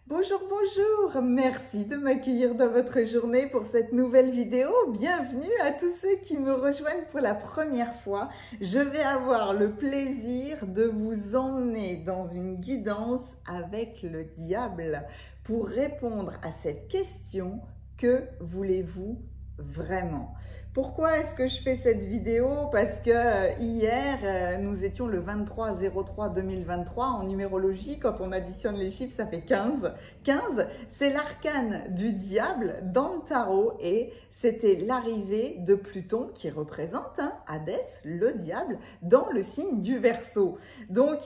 Bonjour, bonjour, merci de m'accueillir dans votre journée pour cette nouvelle vidéo. Bienvenue à tous ceux qui me rejoignent pour la première fois. Je vais avoir le plaisir de vous emmener dans une guidance avec le diable pour répondre à cette question: que voulez-vous vraiment? Pourquoi est-ce que je fais cette vidéo? Parce que hier, nous étions le 23/03/2023 en numérologie. Quand on additionne les chiffres, ça fait 15. 15, c'est l'arcane du diable dans le tarot et c'était l'arrivée de Pluton qui représente Hadès, le diable, dans le signe du Verseau. Donc,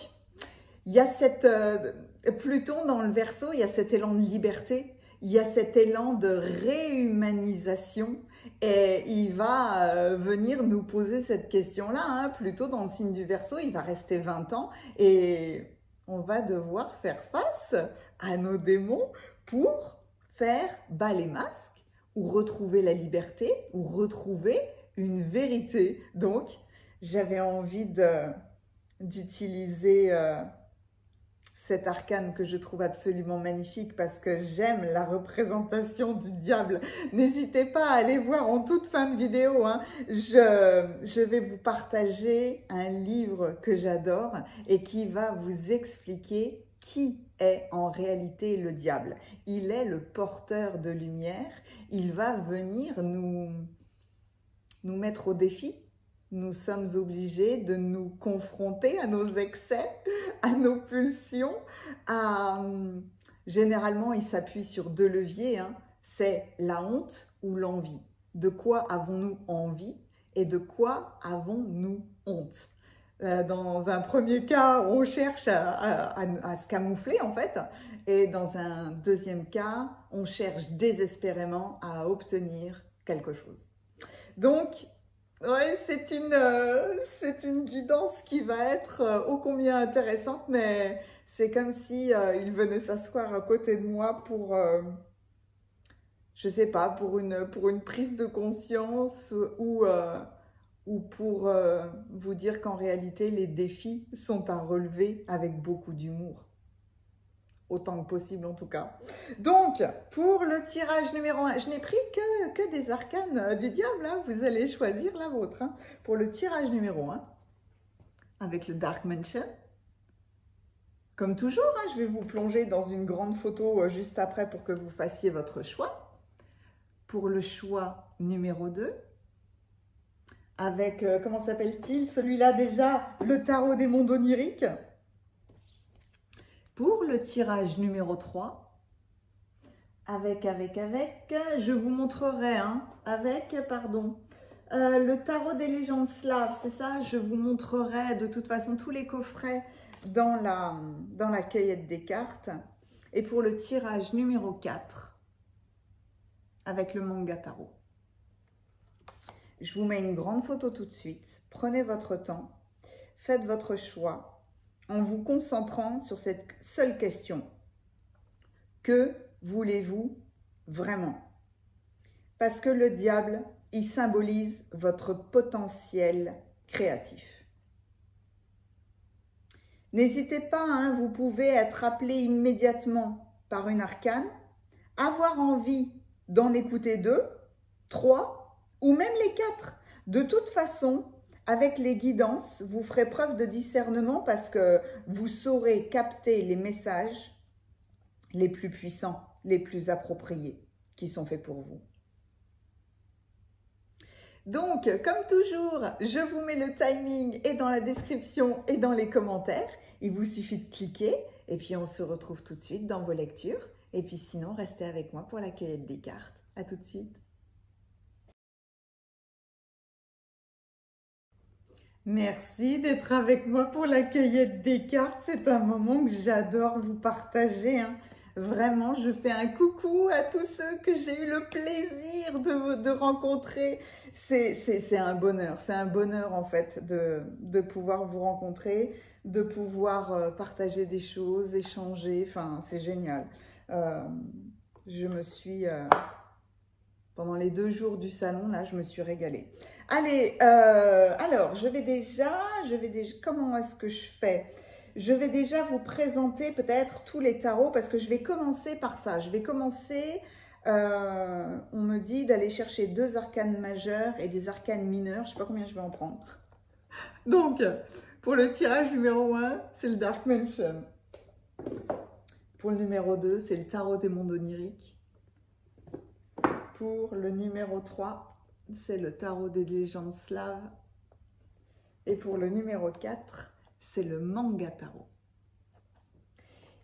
il y a cette Pluton dans le Verseau, il y a cet élan de liberté, il y a cet élan de réhumanisation et il va venir nous poser cette question-là. Pluton dans le signe du Verseau, il va rester 20 ans et on va devoir faire face à nos démons pour faire bas les masques ou retrouver la liberté ou retrouver une vérité. Donc, j'avais envie d'utiliser cet arcane que je trouve absolument magnifique parce que j'aime la représentation du diable. N'hésitez pas à aller voir en toute fin de vidéo. Je vais vous partager un livre que j'adore et qui va vous expliquer qui est en réalité le diable. Il est le porteur de lumière. Il va venir nous mettre au défi. Nous sommes obligés de nous confronter à nos excès, à nos pulsions. Généralement, il s'appuie sur deux leviers. C'est la honte ou l'envie. De quoi avons-nous envie et de quoi avons-nous honte? Dans un premier cas, on cherche à se camoufler en fait. Et dans un deuxième cas, on cherche désespérément à obtenir quelque chose. Donc, ouais, c'est une guidance qui va être ô combien intéressante, mais c'est comme si il venait s'asseoir à côté de moi pour, je sais pas, pour une prise de conscience ou pour vous dire qu'en réalité, les défis sont à relever avec beaucoup d'humour. Autant que possible en tout cas. Donc, pour le tirage numéro 1, je n'ai pris que des arcanes du diable, vous allez choisir la vôtre. Pour le tirage numéro 1, avec le Dark Mansion, comme toujours, je vais vous plonger dans une grande photo juste après pour que vous fassiez votre choix. Pour le choix numéro 2, avec, comment s'appelle-t-il, celui-là déjà, le tarot des mondes oniriques. Pour le tirage numéro 3, je vous montrerai, le tarot des légendes slaves, c'est ça, je vous montrerai de toute façon tous les coffrets dans la cueillette des cartes. Et pour le tirage numéro 4, avec le manga tarot. Je vous mets une grande photo tout de suite, prenez votre temps, faites votre choix, en vous concentrant sur cette seule question. Que voulez-vous vraiment? Parce que le diable, il symbolise votre potentiel créatif. N'hésitez pas, vous pouvez être appelé immédiatement par une arcane, avoir envie d'en écouter 2, 3 ou même les 4. De toute façon, avec les guidances, vous ferez preuve de discernement parce que vous saurez capter les messages les plus puissants, les plus appropriés, qui sont faits pour vous. Donc, comme toujours, je vous mets le timing et dans la description et dans les commentaires. Il vous suffit de cliquer et puis on se retrouve tout de suite dans vos lectures. Et puis sinon, restez avec moi pour la cueillette des cartes. À tout de suite. Merci d'être avec moi pour la cueillette des cartes. C'est un moment que j'adore vous partager. Vraiment, je fais un coucou à tous ceux que j'ai eu le plaisir de rencontrer. C'est un bonheur en fait de pouvoir vous rencontrer, de pouvoir partager des choses, échanger. Enfin, c'est génial. Je me suis... pendant les 2 jours du salon, là, je me suis régalée. Allez, alors, je vais déjà, comment est-ce que je fais? je vais déjà vous présenter peut-être tous les tarots parce que je vais commencer par ça. Je vais commencer, on me dit d'aller chercher 2 arcanes majeures et des arcanes mineures. Je ne sais pas combien je vais en prendre. Donc, pour le tirage numéro 1, c'est le Dark Mansion. Pour le numéro 2, c'est le tarot des mondes oniriques. Pour le numéro 3, c'est le tarot des légendes slaves. Et pour le numéro 4, c'est le manga tarot.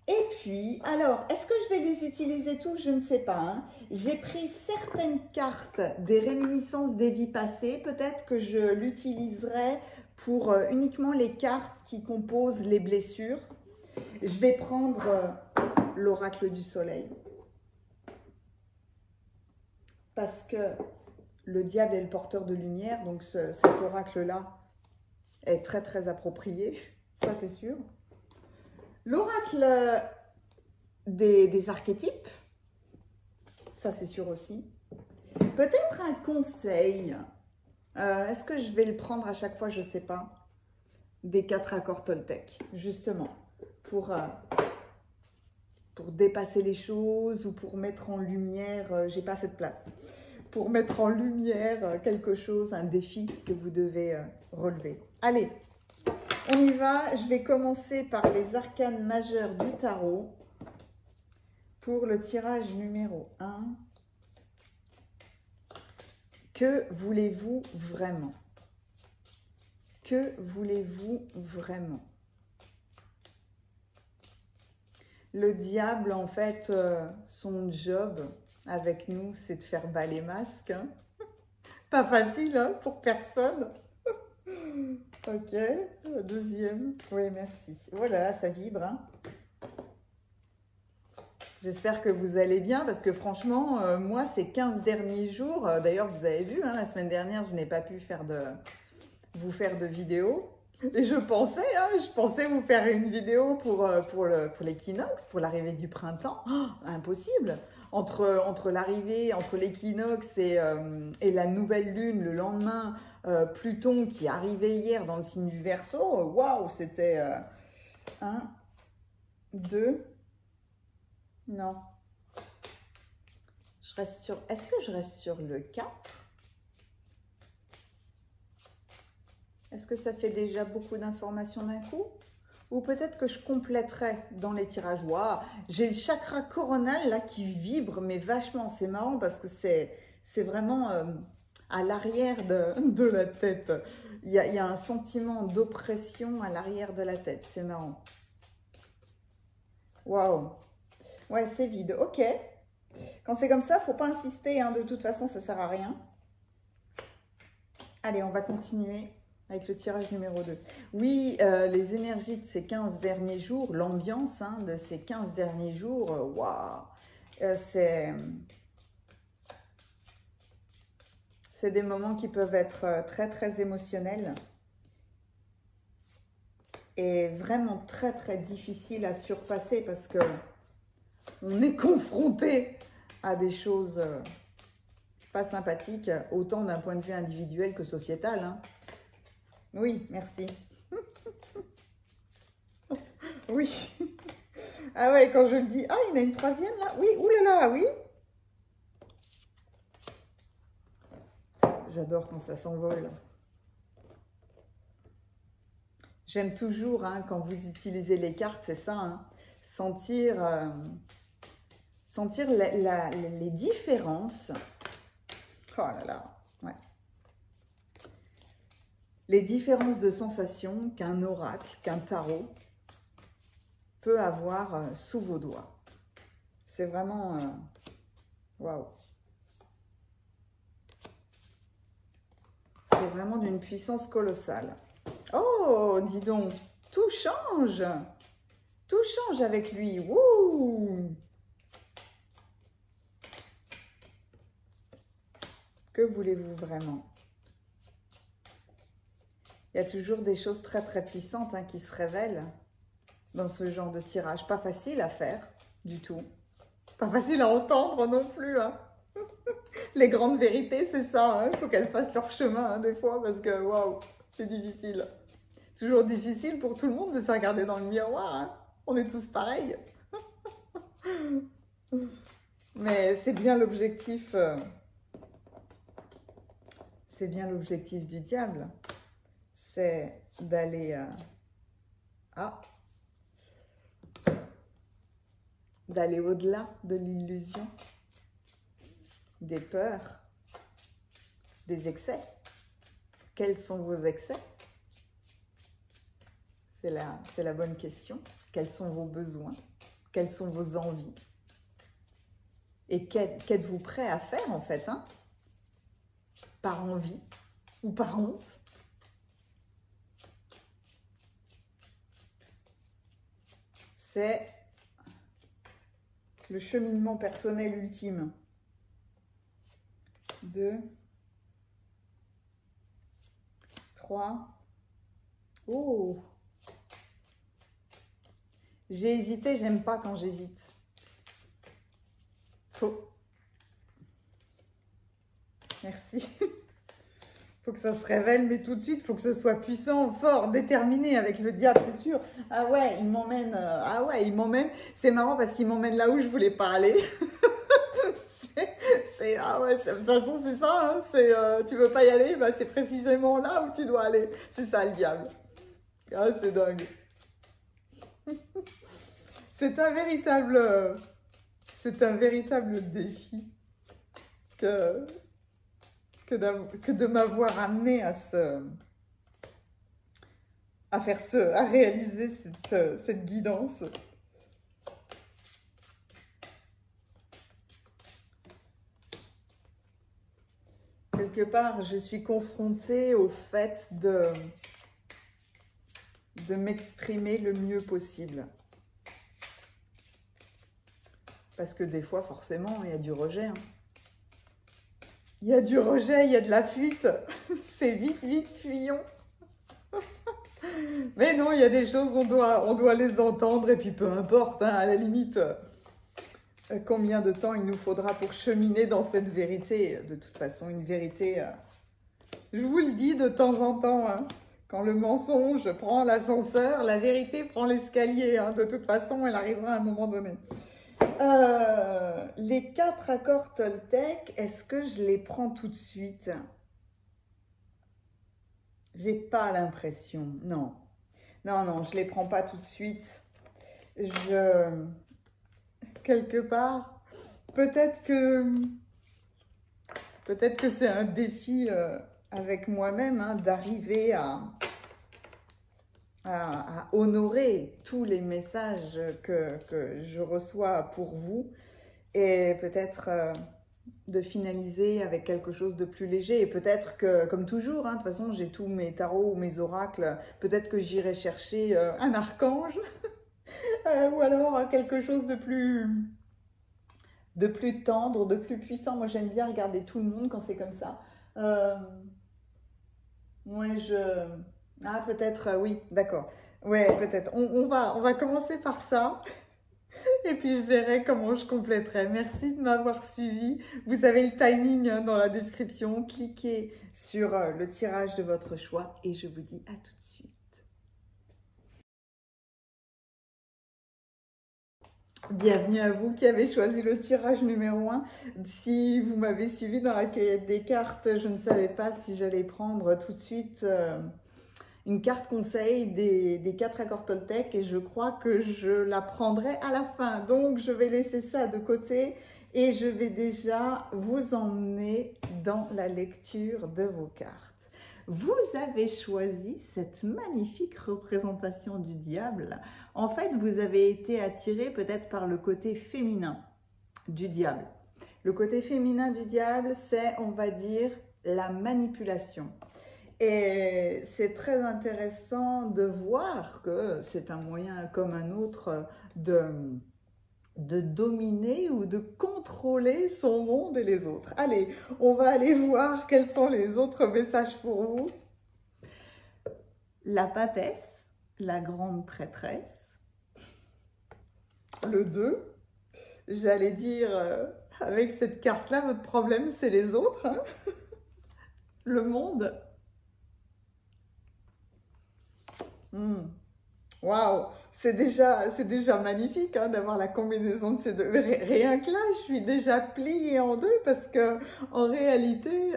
Et puis, alors, est-ce que je vais les utiliser tous? Je ne sais pas. Hein. J'ai pris certaines cartes des réminiscences des vies passées. Peut-être que je l'utiliserai pour uniquement les cartes qui composent les blessures. Je vais prendre l'oracle du soleil. Parce que le diable est le porteur de lumière, donc cet oracle-là est très très approprié, ça c'est sûr. L'oracle des archétypes, ça c'est sûr aussi. Peut-être un conseil, est-ce que je vais le prendre à chaque fois, je ne sais pas, des 4 accords Toltec, justement, pour dépasser les choses ou pour mettre en lumière, j'ai pas assez de place, pour mettre en lumière quelque chose, un défi que vous devez relever. Allez, on y va. Je vais commencer par les arcanes majeures du tarot pour le tirage numéro 1. Que voulez-vous vraiment? Que voulez-vous vraiment? Le diable, en fait, son job avec nous, c'est de faire bas les masques. Hein. Pas facile hein, pour personne. Ok, deuxième. Oui, merci. Voilà, ça vibre. Hein. J'espère que vous allez bien parce que franchement, moi, ces 15 derniers jours, d'ailleurs, vous avez vu, hein, la semaine dernière, je n'ai pas pu vous faire de vidéo. Et je pensais vous faire une vidéo pour l'équinoxe, pour l'arrivée du printemps. Oh, impossible. Entre l'arrivée, entre l'équinoxe et la nouvelle lune le lendemain, Pluton qui est arrivé hier dans le signe du Verseau, waouh, c'était 1, 2, non. Est-ce que je reste sur le 4? Est-ce que ça fait déjà beaucoup d'informations d'un coup? Ou peut-être que je compléterai dans les tirages. Waouh, j'ai le chakra coronal là qui vibre, mais vachement. C'est marrant parce que c'est vraiment à l'arrière de la tête. Il y a un sentiment d'oppression à l'arrière de la tête. C'est marrant. Waouh. Ouais, c'est vide. Ok. Quand c'est comme ça, il ne faut pas insister. Hein. De toute façon, ça ne sert à rien. Allez, on va continuer avec le tirage numéro 2. Oui, les énergies de ces 15 derniers jours, l'ambiance hein, de ces 15 derniers jours, waouh, c'est des moments qui peuvent être très, très émotionnels et vraiment très, très difficiles à surpasser parce que on est confronté à des choses pas sympathiques, autant d'un point de vue individuel que sociétal, hein. Oui, merci. Oui. Ah ouais, quand je le dis. Ah, il y en a une troisième là. Oui, oulala, oui. J'adore quand ça s'envole. J'aime toujours, hein, quand vous utilisez les cartes, c'est ça, hein, sentir les différences. Oh là là. Les différences de sensations qu'un oracle, qu'un tarot peut avoir sous vos doigts. C'est vraiment... waouh! C'est vraiment d'une puissance colossale. Oh, dis donc, tout change! Tout change avec lui. Wouh! Que voulez-vous vraiment? Il y a toujours des choses très très puissantes hein, qui se révèlent dans ce genre de tirage. Pas facile à faire du tout. Pas facile à entendre non plus. Hein. Les grandes vérités, c'est ça. Il faut qu'elles fassent leur chemin hein, des fois parce que waouh, c'est difficile. toujours difficile pour tout le monde de se regarder dans le miroir, hein. On est tous pareils. Mais c'est bien l'objectif. C'est bien l'objectif du diable. C'est d'aller d'aller au-delà de l'illusion, des peurs, des excès. Quels sont vos excès? C'est la bonne question. Quels sont vos besoins? Quelles sont vos envies? Et qu'êtes-vous prêt à faire en fait, hein? Par envie ou par honte? C'est le cheminement personnel ultime. 2, 3. Oh! J'ai hésité, j'aime pas quand j'hésite. Faux. Merci. Faut que ça se révèle, mais tout de suite, faut que ce soit puissant, fort, déterminé avec le diable, c'est sûr. Ah ouais, il m'emmène. Ah ouais, il m'emmène. C'est marrant parce qu'il m'emmène là où je voulais pas aller. Ah ouais, de toute façon, c'est ça. Hein, tu veux pas y aller, bah, c'est précisément là où tu dois aller. C'est ça le diable. Ah, c'est dingue. C'est un véritable défi que de m'avoir amené à réaliser cette guidance. Quelque part, je suis confrontée au fait de m'exprimer le mieux possible. Parce que des fois, forcément, il y a du rejet. Hein. Il y a du rejet, il y a de la fuite. C'est vite, vite, fuyons. Mais non, il y a des choses, on doit les entendre. Et puis, peu importe, hein, à la limite, combien de temps il nous faudra pour cheminer dans cette vérité. De toute façon, une vérité, je vous le dis de temps en temps, hein, quand le mensonge prend l'ascenseur, la vérité prend l'escalier. Hein, de toute façon, elle arrivera à un moment donné. Les 4 accords Toltec, est-ce que je les prends tout de suite? J'ai pas l'impression, non. Non, je les prends pas tout de suite. Quelque part, peut-être que c'est un défi avec moi-même, hein, d'arriver à honorer tous les messages que je reçois pour vous et peut-être de finaliser avec quelque chose de plus léger. Et peut-être que, comme toujours, hein, de toute façon, j'ai tous mes tarots ou mes oracles, peut-être que j'irai chercher un archange ou alors quelque chose de plus tendre, de plus puissant. Moi, j'aime bien regarder tout le monde quand c'est comme ça. Ah, peut-être, oui, d'accord. Ouais, peut-être. On va commencer par ça. Et puis, je verrai comment je compléterai. Merci de m'avoir suivi. Vous avez le timing hein, dans la description. Cliquez sur le tirage de votre choix et je vous dis à tout de suite. Bienvenue à vous qui avez choisi le tirage numéro 1. Si vous m'avez suivi dans la cueillette des cartes, je ne savais pas si j'allais prendre tout de suite une carte conseil des 4 accords Toltec et je crois que je la prendrai à la fin. Donc, je vais laisser ça de côté et je vais déjà vous emmener dans la lecture de vos cartes. Vous avez choisi cette magnifique représentation du diable. En fait, vous avez été attiré peut-être par le côté féminin du diable. Le côté féminin du diable, c'est, on va dire, la manipulation. Et c'est très intéressant de voir que c'est un moyen comme un autre de dominer ou de contrôler son monde et les autres. Allez, on va aller voir quels sont les autres messages pour vous. La papesse, la grande prêtresse. Le 2. J'allais dire, avec cette carte-là, votre problème, c'est les autres. Hein. Le monde. Hmm. Waouh, c'est déjà magnifique hein, d'avoir la combinaison de ces deux. Rien que là, je suis déjà pliée en deux parce que en réalité,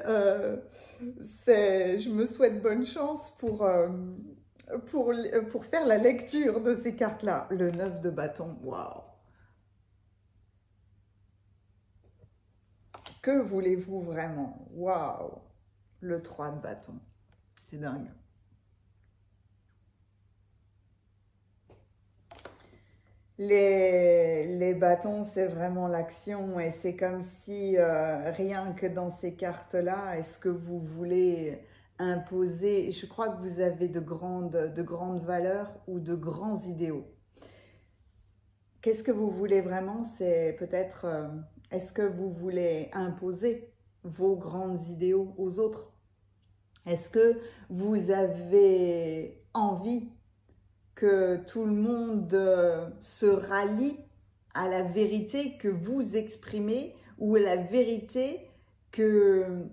je me souhaite bonne chance pour faire la lecture de ces cartes-là. Le 9 de bâton, waouh. Que voulez-vous vraiment? Waouh. Le 3 de bâton, c'est dingue. Les bâtons, c'est vraiment l'action et c'est comme si rien que dans ces cartes-là, est-ce que vous voulez imposer, je crois que vous avez de grandes valeurs ou de grands idéaux. Qu'est-ce que vous voulez vraiment? C'est peut-être, est-ce que vous voulez imposer vos grands idéaux aux autres? Est-ce que vous avez envie que tout le monde se rallie à la vérité que vous exprimez ou à la vérité que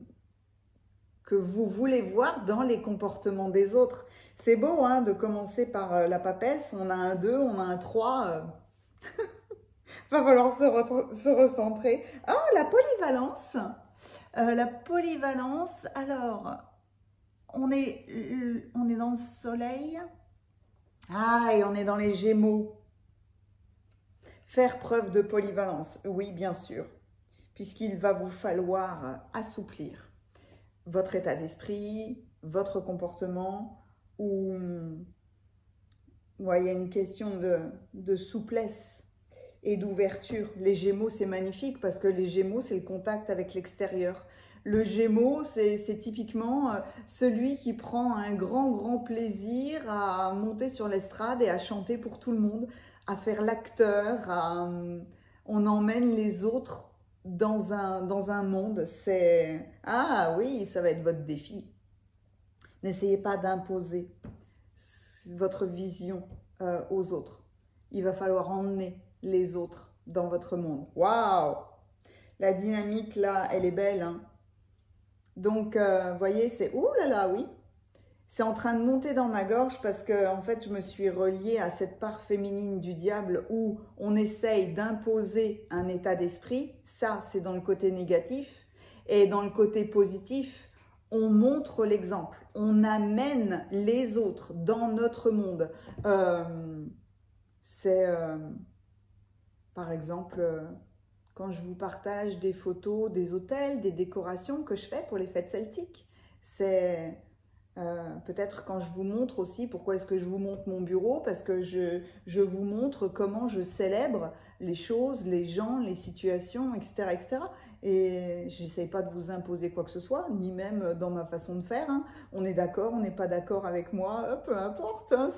vous voulez voir dans les comportements des autres. C'est beau hein, de commencer par la papesse, on a un 2, on a un 3, va falloir se recentrer. Oh, la polyvalence. La polyvalence, alors, on est dans le soleil. Ah, et on est dans les Gémeaux. Faire preuve de polyvalence, oui, bien sûr, puisqu'il va vous falloir assouplir votre état d'esprit, votre comportement, ou ouais, il y a une question de souplesse et d'ouverture. Les Gémeaux, c'est magnifique parce que les Gémeaux, c'est le contact avec l'extérieur. Le Gémeaux, c'est typiquement celui qui prend un grand plaisir à monter sur l'estrade et à chanter pour tout le monde, à faire l'acteur, on emmène les autres dans un monde. C'est... Ah oui, ça va être votre défi. N'essayez pas d'imposer votre vision aux autres. Il va falloir emmener les autres dans votre monde. Waouh! La dynamique là, elle est belle. Hein. Donc, vous voyez, c'est... Ouh là là, oui. C'est en train de monter dans ma gorge parce que, en fait, je me suis reliée à cette part féminine du diable où on essaye d'imposer un état d'esprit. Ça, c'est dans le côté négatif. Et dans le côté positif, on montre l'exemple. On amène les autres dans notre monde. C'est, par exemple... quand je vous partage des photos des hôtels, des décorations que je fais pour les fêtes celtiques. C'est peut-être quand je vous montre aussi, pourquoi est-ce que je vous montre mon bureau? Parce que je vous montre comment je célèbre les choses, les gens, les situations, etc. etc. Et je n'essaye pas de vous imposer quoi que ce soit, ni même dans ma façon de faire. Hein. On est d'accord, on n'est pas d'accord avec moi, peu importe. Hein.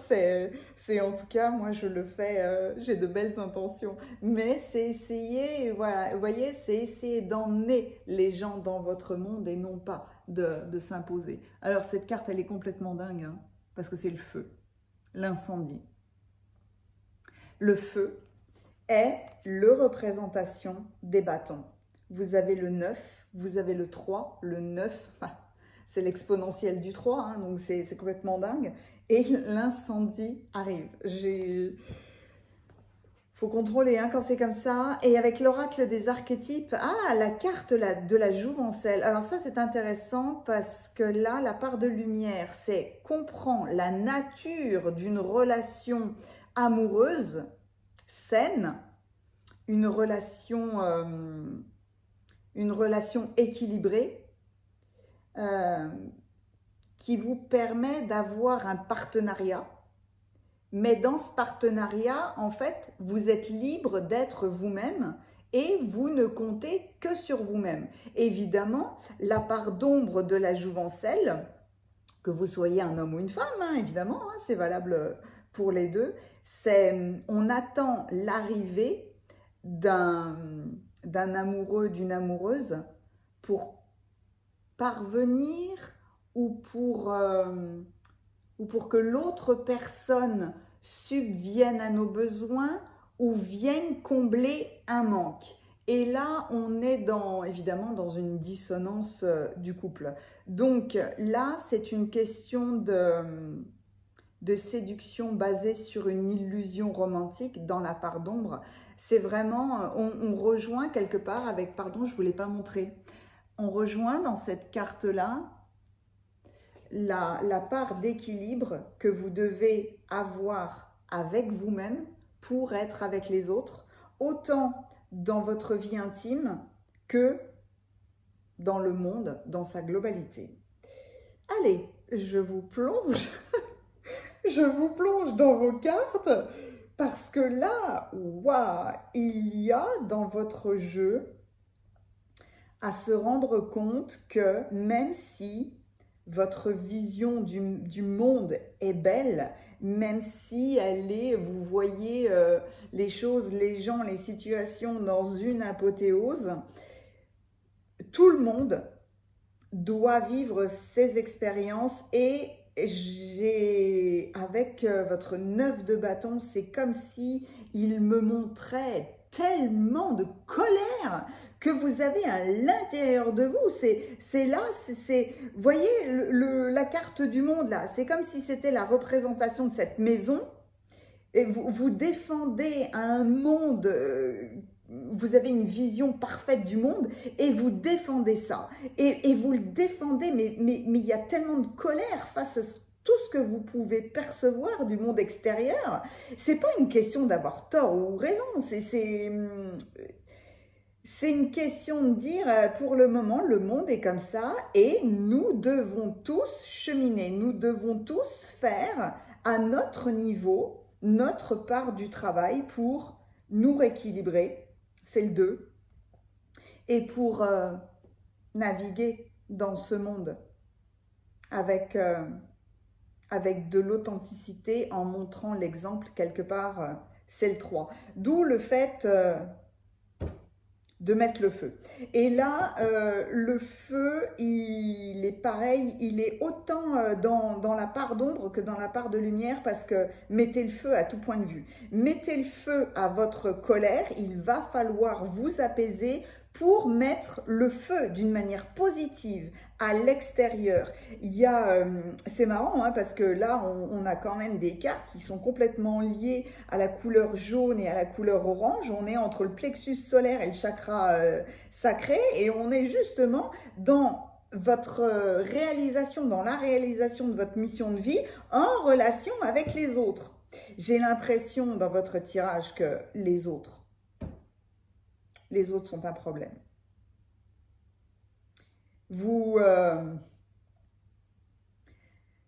C'est en tout cas, moi je le fais, j'ai de belles intentions. Mais c'est essayer, voilà, vous voyez, c'est essayer d'emmener les gens dans votre monde et non pas de s'imposer. Alors cette carte, elle est complètement dingue, hein, parce que c'est le feu, l'incendie. Le feu est le représentation des bâtons. Vous avez le 9, vous avez le 3, le 9, c'est l'exponentielle du 3, hein, donc c'est complètement dingue. Et l'incendie arrive. Faut contrôler hein, quand c'est comme ça. Et avec l'oracle des archétypes, ah, la carte de la jouvencelle. Alors ça, c'est intéressant parce que là, la part de lumière, c'est comprend la nature d'une relation amoureuse, saine, une relation équilibrée qui vous permet d'avoir un partenariat. Mais dans ce partenariat, en fait, vous êtes libre d'être vous-même et vous ne comptez que sur vous-même. Évidemment, la part d'ombre de la jouvencelle, que vous soyez un homme ou une femme, hein, évidemment, hein, c'est valable pour les deux, c'est on attend l'arrivée d'un amoureux, d'une amoureuse pour parvenir ou pour que l'autre personne subvienne à nos besoins ou vienne combler un manque. Et là, on est évidemment dans une dissonance du couple. Donc là, c'est une question de séduction basée sur une illusion romantique dans la part d'ombre. C'est vraiment, on rejoint quelque part avec, pardon, je ne vous l'ai pas montré, on rejoint dans cette carte-là la part d'équilibre que vous devez avoir avec vous-même pour être avec les autres, autant dans votre vie intime que dans le monde, dans sa globalité. Allez, je vous plonge, je vous plonge dans vos cartes parce que là, waouh, il y a dans votre jeu à se rendre compte que même si votre vision du monde est belle, même si elle est, vous voyez les choses, les gens, les situations dans une apothéose, tout le monde doit vivre ces expériences et avec votre 9 de bâton, c'est comme si il me montrait tellement de colère que vous avez à l'intérieur de vous. C'est là, vous voyez la carte du monde là, c'est comme si c'était la représentation de cette maison et vous défendez un monde, vous avez une vision parfaite du monde et vous défendez ça. Et vous le défendez, mais il y a tellement de colère face à tout ce que vous pouvez percevoir du monde extérieur. C'est pas une question d'avoir tort ou raison, c'est une question de dire, pour le moment, le monde est comme ça et nous devons tous cheminer, nous devons tous faire à notre niveau, notre part du travail pour nous rééquilibrer, c'est le 2, et pour naviguer dans ce monde avec de l'authenticité en montrant l'exemple quelque part, c'est le 3. D'où le fait de mettre le feu. Et là, le feu, il est pareil, il est autant dans la part d'ombre que dans la part de lumière parce que mettez le feu à tout point de vue. Mettez le feu à votre colère, il va falloir vous apaiser pour mettre le feu d'une manière positive à l'extérieur. Il y a, c'est marrant hein, parce que là on a quand même des cartes qui sont complètement liées à la couleur jaune et à la couleur orange. On est entre le plexus solaire et le chakra sacré et on est justement dans votre réalisation, dans la réalisation de votre mission de vie en relation avec les autres. J'ai l'impression dans votre tirage que les autres sont un problème.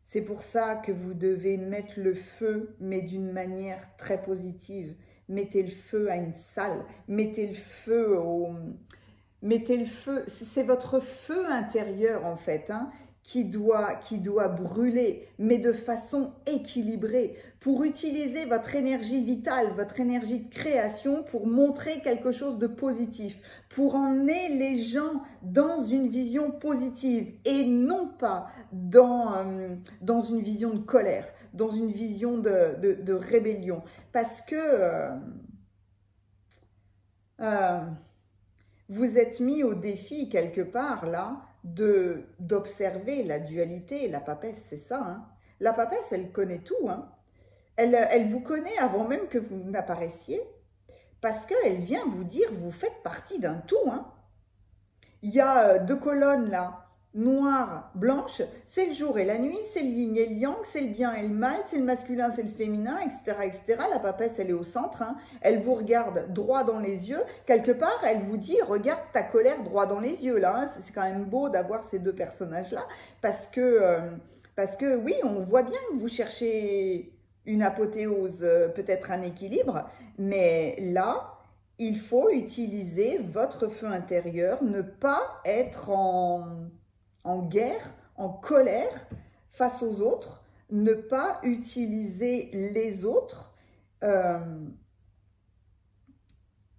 C'est pour ça que vous devez mettre le feu, mais d'une manière très positive. Mettez le feu à une salle, mettez le feu c'est votre feu intérieur en fait, hein, qui doit brûler, mais de façon équilibrée, pour utiliser votre énergie vitale, votre énergie de création pour montrer quelque chose de positif, pour emmener les gens dans une vision positive et non pas dans une vision de colère, dans une vision de rébellion. Parce que vous êtes mis au défi quelque part là, d'observer la dualité. La papesse, c'est ça. Hein. La papesse, elle connaît tout. Hein. Elle vous connaît avant même que vous n'apparaissiez. Parce qu'elle vient vous dire, vous faites partie d'un tout. Hein. Il y a 2 colonnes là, noire, blanche. C'est le jour et la nuit, c'est le yin et le yang, c'est le bien et le mal, c'est le masculin, c'est le féminin, etc., etc. La papesse, elle est au centre. Hein. Elle vous regarde droit dans les yeux. Quelque part, elle vous dit, regarde ta colère droit dans les yeux. Là, hein. C'est quand même beau d'avoir ces 2 personnages-là. Parce que oui, on voit bien que vous cherchez une apothéose, peut-être un équilibre. Mais là, il faut utiliser votre feu intérieur, ne pas être en guerre, en colère face aux autres, ne pas utiliser les autres,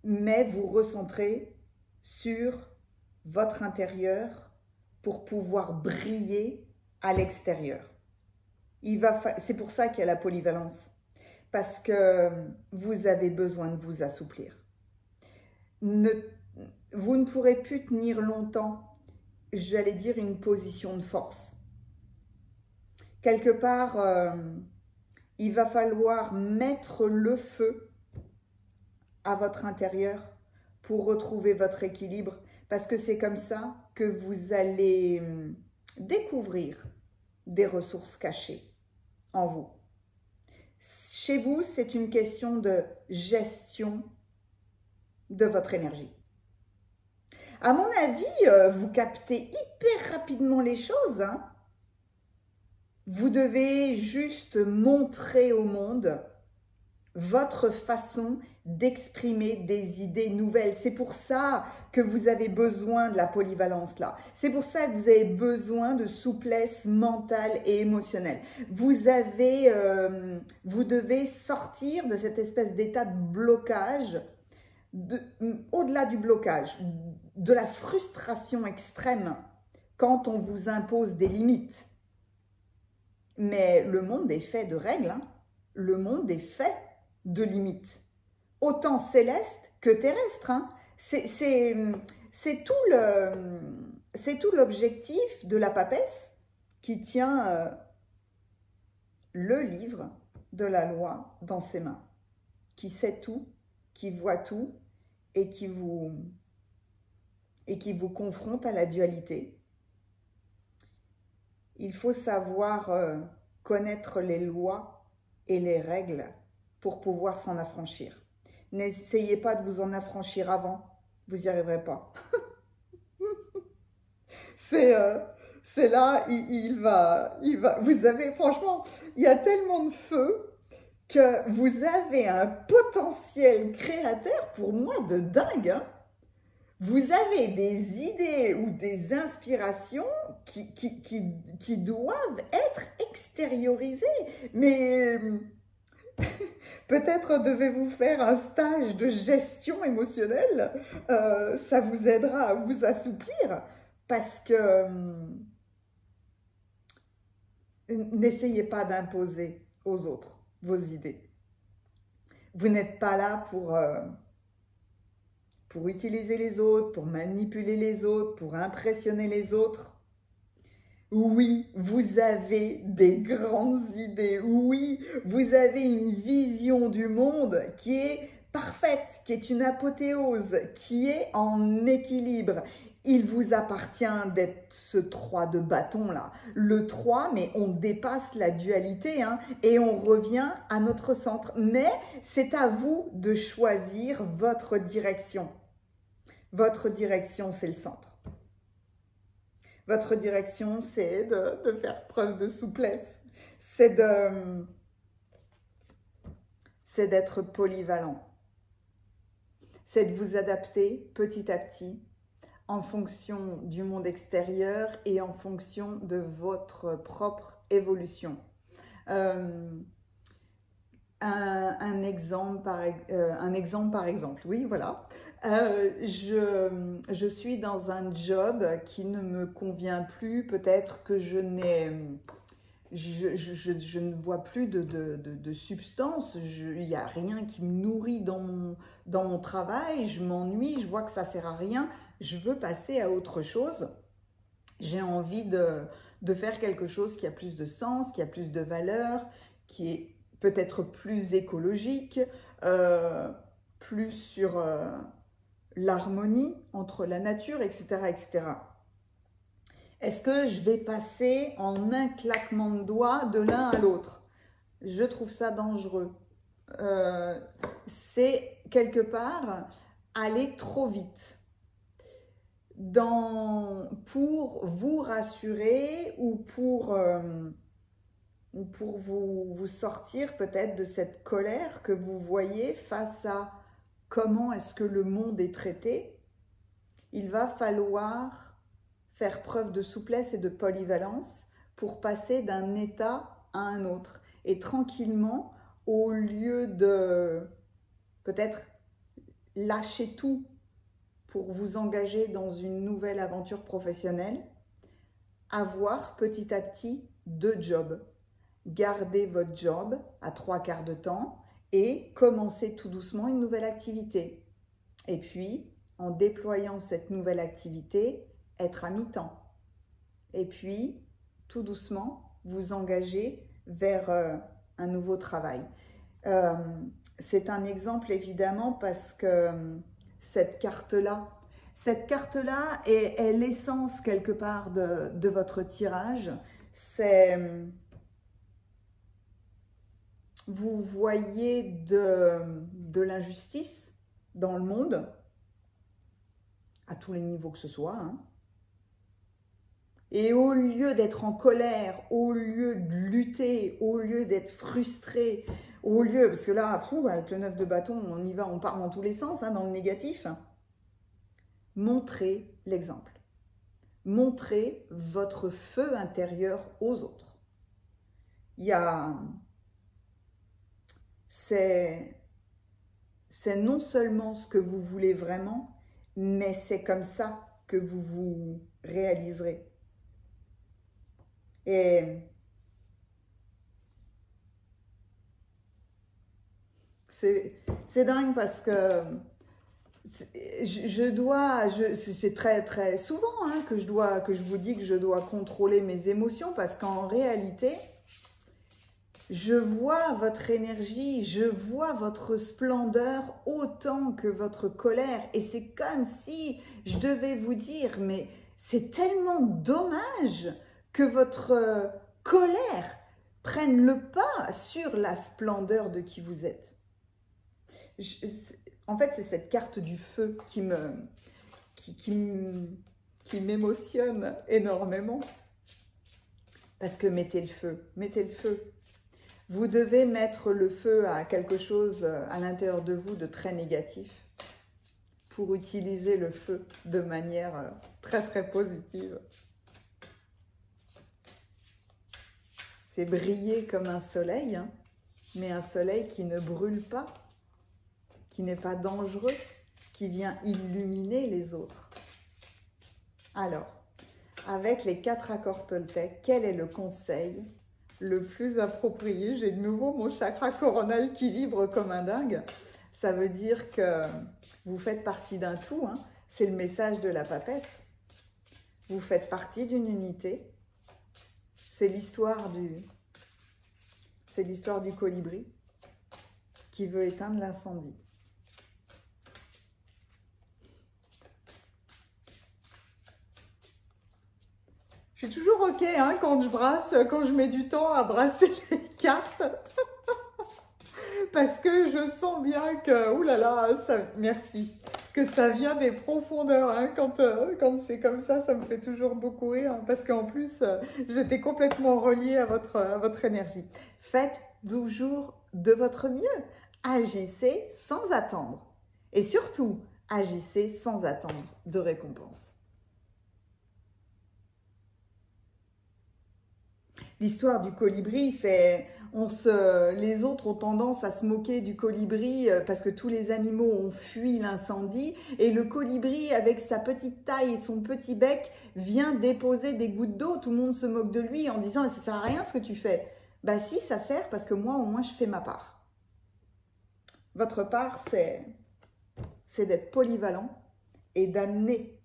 mais vous recentrer sur votre intérieur pour pouvoir briller à l'extérieur. C'est pour ça qu'il y a la polyvalence, parce que vous avez besoin de vous assouplir. Vous ne pourrez plus tenir longtemps, j'allais dire, une position de force. Quelque part, il va falloir mettre le feu à votre intérieur pour retrouver votre équilibre, parce que c'est comme ça que vous allez découvrir des ressources cachées en vous. Chez vous, c'est une question de gestion de votre énergie. À mon avis, vous captez hyper rapidement les choses, hein. Vous devez juste montrer au monde votre façon d'exprimer des idées nouvelles. C'est pour ça que vous avez besoin de la polyvalence là. C'est pour ça que vous avez besoin de souplesse mentale et émotionnelle. Vous devez sortir de cette espèce d'état de blocage, au-delà du blocage, de la frustration extrême quand on vous impose des limites. Mais le monde est fait de règles, hein. Le monde est fait de limites, autant célestes que terrestres, hein. C'est tout l'objectif de la papesse qui tient le livre de la loi dans ses mains, qui sait tout, qui voit tout et qui vous confronte à la dualité. Il faut savoir connaître les lois et les règles pour pouvoir s'en affranchir. N'essayez pas de vous en affranchir avant, vous n'y arriverez pas. C'est là, vous avez, franchement, il y a tellement de feu que vous avez un potentiel créateur, pour moi, de dingue, hein. Vous avez des idées ou des inspirations qui doivent être extériorisées. Mais peut-être devez-vous faire un stage de gestion émotionnelle. Ça vous aidera à vous assouplir. Parce que n'essayez pas d'imposer aux autres vos idées. Vous n'êtes pas là pour utiliser les autres, pour manipuler les autres, pour impressionner les autres. Oui, vous avez des grandes idées. Oui, vous avez une vision du monde qui est parfaite, qui est une apothéose, qui est en équilibre. Il vous appartient d'être ce 3 de bâton là. Le 3, mais on dépasse la dualité, hein, et on revient à notre centre. Mais c'est à vous de choisir votre direction. Votre direction, c'est le centre. Votre direction, c'est de faire preuve de souplesse. C'est d'être polyvalent. C'est de vous adapter petit à petit en fonction du monde extérieur et en fonction de votre propre évolution. Un exemple par exemple, oui, voilà. Je suis dans un job qui ne me convient plus, peut-être que je ne vois plus de substance, il n'y a rien qui me nourrit dans mon travail, je m'ennuie, je vois que ça ne sert à rien, je veux passer à autre chose. J'ai envie de faire quelque chose qui a plus de sens, qui a plus de valeur, qui est peut-être plus écologique, plus sur l'harmonie entre la nature, etc., etc. Est-ce que je vais passer en un claquement de doigts de l'un à l'autre? Je trouve ça dangereux. C'est quelque part aller trop vite pour vous rassurer ou pour vous sortir peut-être de cette colère que vous voyez face à comment est-ce que le monde est traité. Il va falloir faire preuve de souplesse et de polyvalence pour passer d'un état à un autre. Et tranquillement, au lieu de peut-être lâcher tout pour vous engager dans une nouvelle aventure professionnelle, avoir petit à petit 2 jobs. Gardez votre job à 3/4 de temps et commencer tout doucement une nouvelle activité. Et puis, en déployant cette nouvelle activité, être à mi-temps. Et puis, tout doucement, vous engager vers un nouveau travail. Euh, c'est un exemple évidemment parce que cette carte-là est l'essence quelque part de votre tirage. C'est, vous voyez de l'injustice dans le monde, à tous les niveaux que ce soit, hein. Et au lieu d'être en colère, au lieu de lutter, au lieu d'être frustré, au lieu, parce que là, avec le 9 de bâton, on y va, on part dans tous les sens, hein, dans le négatif, montrez l'exemple. Montrez votre feu intérieur aux autres. C'est non seulement ce que vous voulez vraiment, mais c'est comme ça que vous vous réaliserez. Et c'est dingue parce que c'est très très souvent hein, que je vous dis que je dois contrôler mes émotions parce qu'en réalité, je vois votre énergie, je vois votre splendeur autant que votre colère. Et c'est comme si je devais vous dire, mais c'est tellement dommage que votre colère prenne le pas sur la splendeur de qui vous êtes. En fait, c'est cette carte du feu qui m'émotionne énormément. Parce que mettez le feu, mettez le feu. Vous devez mettre le feu à quelque chose à l'intérieur de vous de très négatif pour utiliser le feu de manière très très positive. C'est briller comme un soleil, hein, mais un soleil qui ne brûle pas, qui n'est pas dangereux, qui vient illuminer les autres. Alors, avec les 4 accords Toltec, quel est le conseil le plus approprié? J'ai de nouveau mon chakra coronal qui vibre comme un dingue. Ça veut dire que vous faites partie d'un tout, hein. C'est le message de la papesse. Vous faites partie d'une unité. C'est l'histoire du colibri qui veut éteindre l'incendie. Je suis toujours ok hein, quand je mets du temps à brasser les cartes. Parce que je sens bien que, oulala, merci, que ça vient des profondeurs. Hein, quand c'est comme ça me fait toujours beaucoup rire. Hein, parce qu'en plus, j'étais complètement reliée à votre énergie. Faites toujours de votre mieux. Agissez sans attendre. Et surtout, agissez sans attendre de récompense. L'histoire du colibri, c'est les autres ont tendance à se moquer du colibri parce que tous les animaux ont fui l'incendie et le colibri, avec sa petite taille et son petit bec, vient déposer des gouttes d'eau. Tout le monde se moque de lui en disant « ça sert à rien ce que tu fais ». Bah si, ça sert parce que moi, au moins, je fais ma part. Votre part, c'est d'être polyvalent et d'amener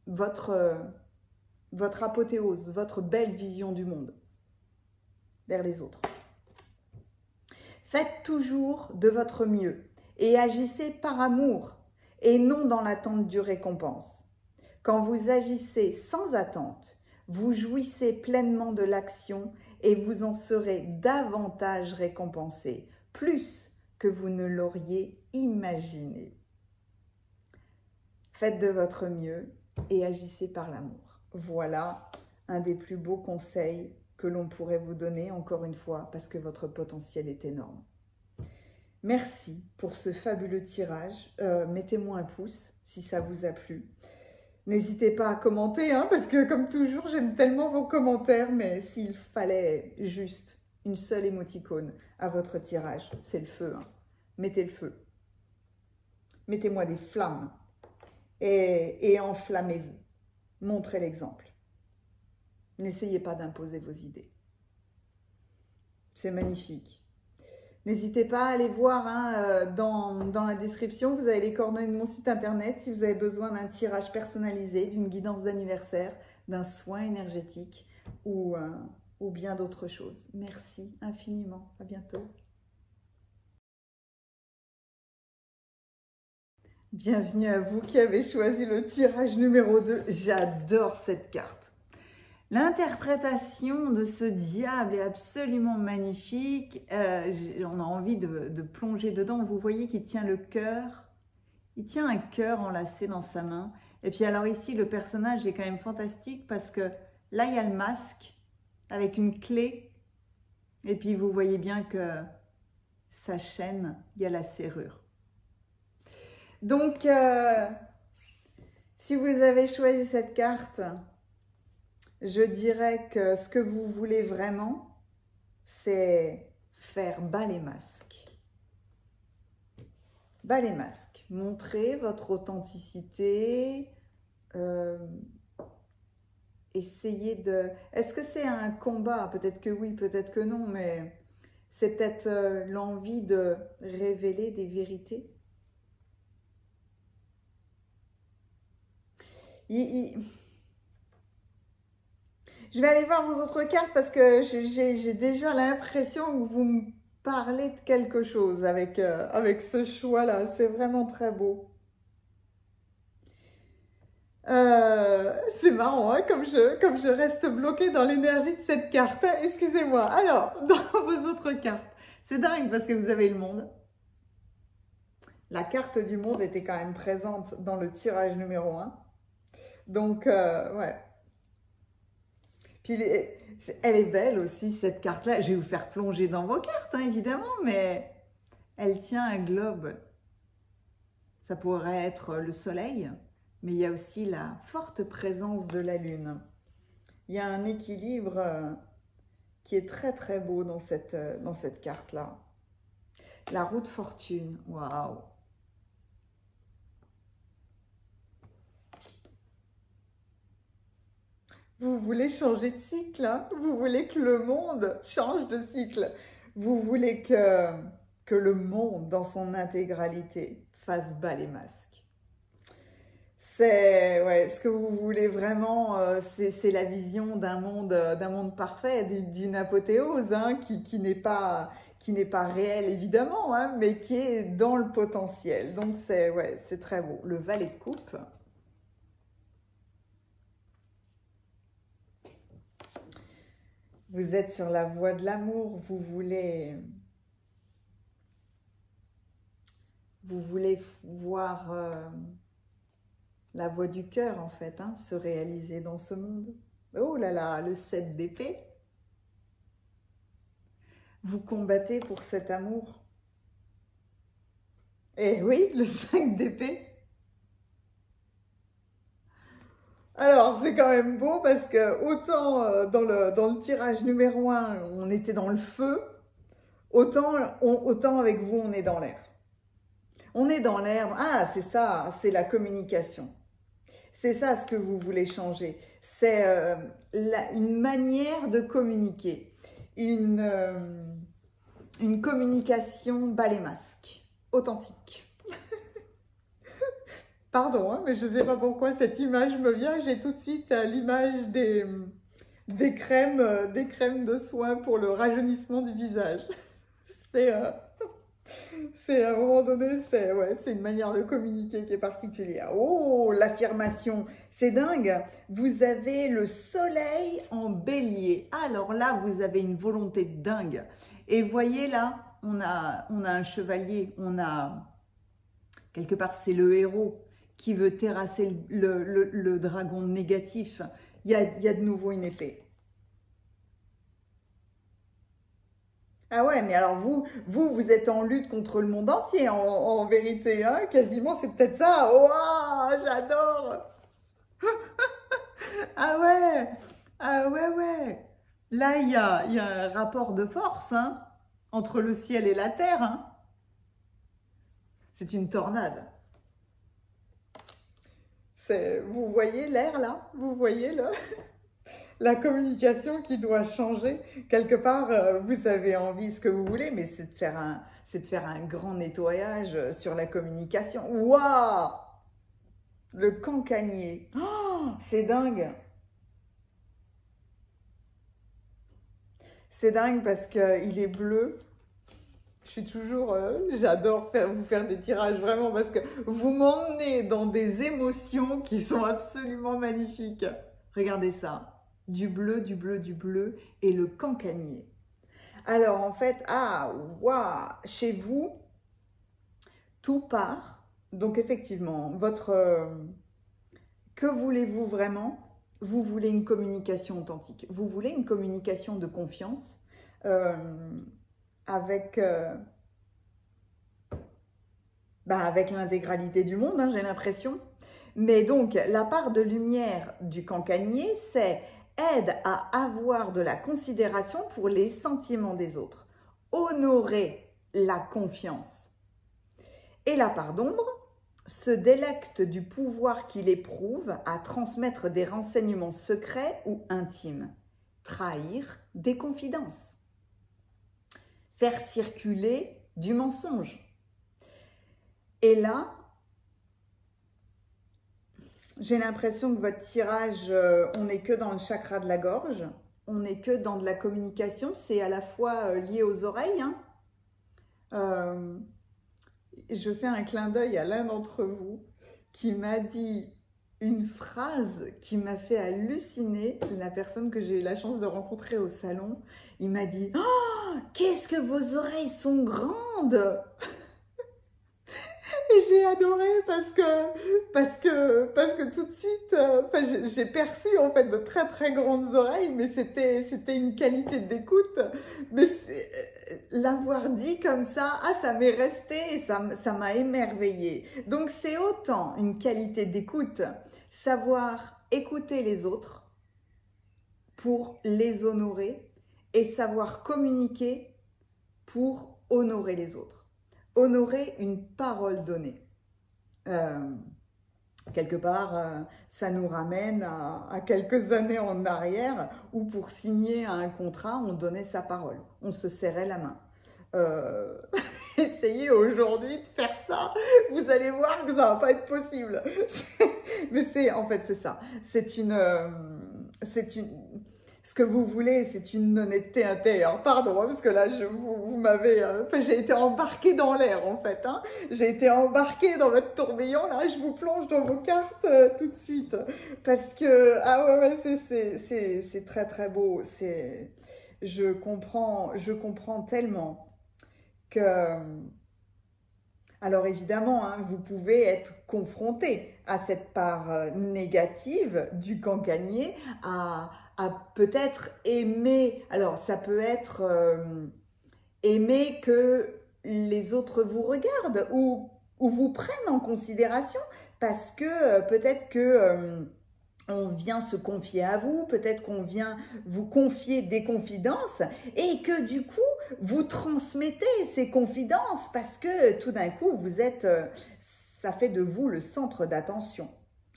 votre apothéose, votre belle vision du monde vers les autres. Faites toujours de votre mieux et agissez par amour et non dans l'attente du récompense. Quand vous agissez sans attente, vous jouissez pleinement de l'action et vous en serez davantage récompensé, plus que vous ne l'auriez imaginé. Faites de votre mieux et agissez par l'amour. Voilà un des plus beaux conseils que l'on pourrait vous donner, encore une fois, parce que votre potentiel est énorme. Merci pour ce fabuleux tirage. Mettez-moi un pouce si ça vous a plu. N'hésitez pas à commenter, hein, parce que comme toujours, j'aime tellement vos commentaires, mais s'il fallait juste une seule émoticône à votre tirage, c'est le feu. Hein. Mettez le feu. Mettez-moi des flammes et enflammez-vous. Montrez l'exemple. N'essayez pas d'imposer vos idées. C'est magnifique. N'hésitez pas à aller voir hein, dans la description, vous avez les coordonnées de mon site internet si vous avez besoin d'un tirage personnalisé, d'une guidance d'anniversaire, d'un soin énergétique ou ou bien d'autres choses. Merci infiniment. À bientôt. Bienvenue à vous qui avez choisi le tirage numéro 2. J'adore cette carte. L'interprétation de ce diable est absolument magnifique. On a envie de plonger dedans. Vous voyez qu'il tient le cœur. Il tient un cœur enlacé dans sa main. Et puis alors ici, le personnage est quand même fantastique parce que là, il y a le masque avec une clé. Et puis vous voyez bien que sa chaîne, il y a la serrure. Donc, si vous avez choisi cette carte, je dirais que ce que vous voulez vraiment, c'est faire bas les masques. Bas les masques. Montrez votre authenticité. Essayez de... Est-ce que c'est un combat? Peut-être que oui, peut-être que non, mais c'est peut-être l'envie de révéler des vérités. Je vais aller voir vos autres cartes parce que j'ai déjà l'impression que vous me parlez de quelque chose avec ce choix-là. C'est vraiment très beau. C'est marrant, hein, comme je reste bloquée dans l'énergie de cette carte. Hein. Excusez-moi. Alors, dans vos autres cartes, c'est dingue parce que vous avez le monde. La carte du monde était quand même présente dans le tirage numéro 1. Donc, ouais. Puis, elle est belle aussi, cette carte-là. Je vais vous faire plonger dans vos cartes, hein, évidemment, mais elle tient un globe. Ça pourrait être le soleil, mais il y a aussi la forte présence de la lune. Il y a un équilibre qui est très, très beau dans cette carte-là. La roue de fortune, waouh! Vous voulez changer de cycle, hein? Vous voulez que le monde change de cycle. Vous voulez que le monde, dans son intégralité, fasse bas les masques. C'est ouais, ce que vous voulez vraiment, c'est la vision d'un monde parfait, d'une apothéose, hein, qui n'est pas réelle évidemment, hein, mais qui est dans le potentiel. Donc ouais, c'est très beau. Le valet de coupe. Vous êtes sur la voie de l'amour, vous voulez voir la voie du cœur en fait, hein, se réaliser dans ce monde. Oh là là, le 7 d'épée. Vous combattez pour cet amour. Eh oui, le 5 d'épée. Alors, c'est quand même beau parce que autant dans le tirage numéro 1, on était dans le feu, autant avec vous, on est dans l'air. On est dans l'air. Ah, c'est ça, c'est la communication. C'est ça ce que vous voulez changer. C'est une manière de communiquer. Une communication bas les masques, authentique. Pardon, hein, mais je ne sais pas pourquoi cette image me vient. J'ai tout de suite l'image des crèmes de soins pour le rajeunissement du visage. C'est à un moment donné, c'est une manière de communiquer qui est particulière. Oh, l'affirmation, c'est dingue. Vous avez le soleil en bélier. Alors là, vous avez une volonté de dingue. Et voyez là, on a un chevalier, quelque part, c'est le héros qui veut terrasser le dragon négatif. Il y a de nouveau une épée. Ah ouais, mais alors vous êtes en lutte contre le monde entier, en vérité, hein, quasiment, c'est peut-être ça. Waouh, j'adore. Ah ouais. Là, il y a un rapport de force, hein, entre le ciel et la terre, hein. C'est une tornade. Vous voyez l'air là? Vous voyez la communication qui doit changer. Quelque part, vous avez envie, ce que vous voulez, mais c'est de faire un grand nettoyage sur la communication. Waouh! Le cancanier. Oh, c'est dingue. C'est dingue parce qu'il est bleu. Je suis toujours, j'adore vous faire des tirages vraiment parce que vous m'emmenez dans des émotions qui sont absolument magnifiques. Regardez ça, du bleu, du bleu, du bleu et le cancanier. Alors en fait, ah, waouh, chez vous, tout part. Donc effectivement, que voulez-vous vraiment? Vous voulez une communication authentique. Vous voulez une communication de confiance avec l'intégralité du monde, hein, j'ai l'impression. Mais donc, la part de lumière du cancanier, c'est aide à avoir de la considération pour les sentiments des autres. Honorer la confiance. Et la part d'ombre se délecte du pouvoir qu'il éprouve à transmettre des renseignements secrets ou intimes. Trahir des confidences. Faire circuler du mensonge. Et là, j'ai l'impression que votre tirage, on n'est que dans le chakra de la gorge, on n'est que dans de la communication, c'est à la fois lié aux oreilles. Hein. Je fais un clin d'œil à l'un d'entre vous qui m'a dit une phrase qui m'a fait halluciner, la personne que j'ai eu la chance de rencontrer au salon. Il m'a dit « Oh, qu'est-ce que vos oreilles sont grandes !» Et j'ai adoré parce que tout de suite, j'ai perçu en fait de très très grandes oreilles, mais c'était une qualité d'écoute. Mais l'avoir dit comme ça, ah, ça m'est resté et ça m'a émerveillée. Donc c'est autant une qualité d'écoute, savoir écouter les autres pour les honorer et savoir communiquer pour honorer les autres. Honorer une parole donnée. Quelque part, ça nous ramène à quelques années en arrière où pour signer un contrat, on donnait sa parole, on se serrait la main. Essayez aujourd'hui de faire ça, vous allez voir que ça va pas être possible. Mais en fait, c'est ça. Ce que vous voulez, c'est une honnêteté intérieure. Pardon, hein, parce que là, vous m'avez... j'ai été embarquée dans l'air, en fait. Hein. J'ai été embarquée dans votre tourbillon. Là, je vous plonge dans vos cartes tout de suite. Parce que, ah ouais, c'est très, très beau. Je comprends tellement que... Alors évidemment, hein, vous pouvez être confronté à cette part négative du cancanier, à peut-être aimer, alors ça peut être aimer que les autres vous regardent ou vous prennent en considération parce que peut-être que on vient se confier à vous, peut-être qu'on vient vous confier des confidences et que du coup, vous transmettez ces confidences parce que tout d'un coup, vous êtes, ça fait de vous le centre d'attention.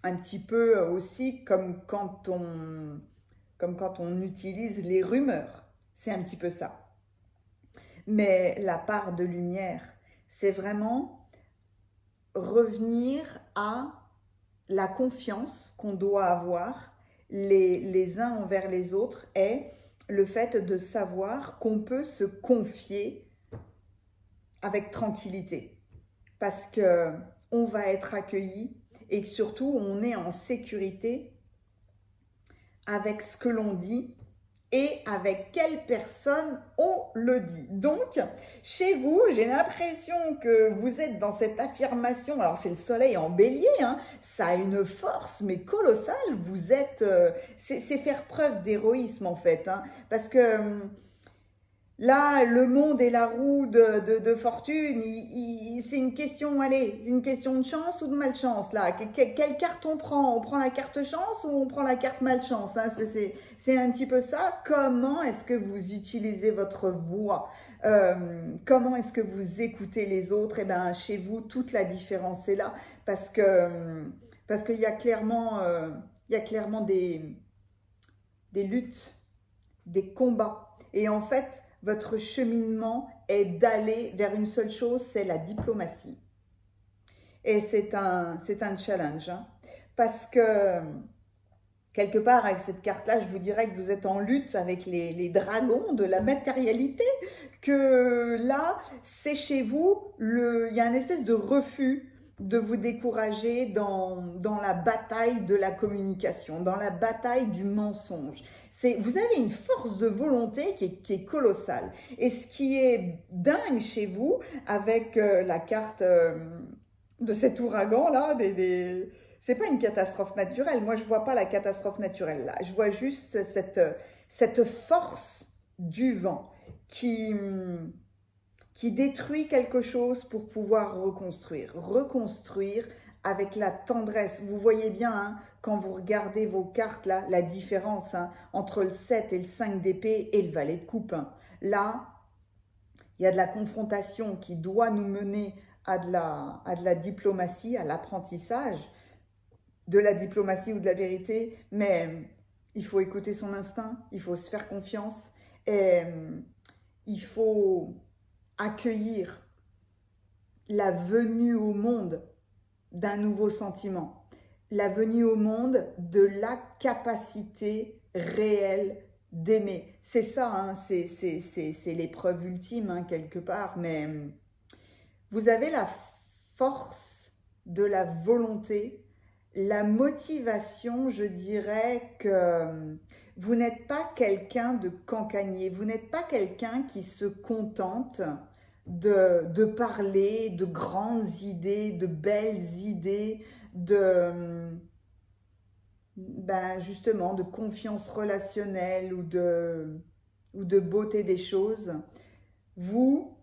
Un petit peu aussi comme quand on utilise les rumeurs. C'est un petit peu ça. Mais la part de lumière, c'est vraiment revenir à la confiance qu'on doit avoir les uns envers les autres et le fait de savoir qu'on peut se confier avec tranquillité parce qu'on va être accueilli et que surtout on est en sécurité avec ce que l'on dit et avec quelle personne on le dit. Donc, chez vous, j'ai l'impression que vous êtes dans cette affirmation, alors c'est le soleil en bélier, hein, ça a une force mais colossale, vous êtes, c'est faire preuve d'héroïsme en fait, hein, parce que là, le monde et la roue de fortune, c'est une question, allez, c'est une question de chance ou de malchance, là. Quelle carte on prend? On prend la carte chance ou on prend la carte malchance, hein? C'est un petit peu ça. Comment est-ce que vous utilisez votre voix? Comment est-ce que vous écoutez les autres? Eh bien, chez vous, toute la différence est là, parce qu'il y a clairement, des luttes, des combats. Et en fait, votre cheminement est d'aller vers une seule chose, c'est la diplomatie. Et c'est un challenge, hein, parce que quelque part, avec cette carte-là, je vous dirais que vous êtes en lutte avec les dragons de la matérialité, que là, c'est chez vous, il y a une espèce de refus de vous décourager dans la bataille de la communication, dans la bataille du mensonge. Vous avez une force de volonté qui est colossale. Et ce qui est dingue chez vous, avec la carte de cet ouragan-là, c'est pas une catastrophe naturelle. Moi, je vois pas la catastrophe naturelle là. Je vois juste cette force du vent qui détruit quelque chose pour pouvoir reconstruire. Reconstruire avec la tendresse. Vous voyez bien, hein, quand vous regardez vos cartes, là, la différence entre le 7 et le 5 d'épée et le valet de coupe. Là, il y a de la confrontation qui doit nous mener à de la diplomatie, à l'apprentissage de la diplomatie ou de la vérité, mais il faut écouter son instinct, il faut se faire confiance et il faut accueillir la venue au monde d'un nouveau sentiment, la venue au monde de la capacité réelle d'aimer. C'est ça, hein, c'est l'épreuve ultime, hein, quelque part, mais vous avez la force de la volonté, la motivation, je dirais que vous n'êtes pas quelqu'un de cancanier, vous n'êtes pas quelqu'un qui se contente de parler de grandes idées, de belles idées, justement de confiance relationnelle ou de beauté des choses. Vous,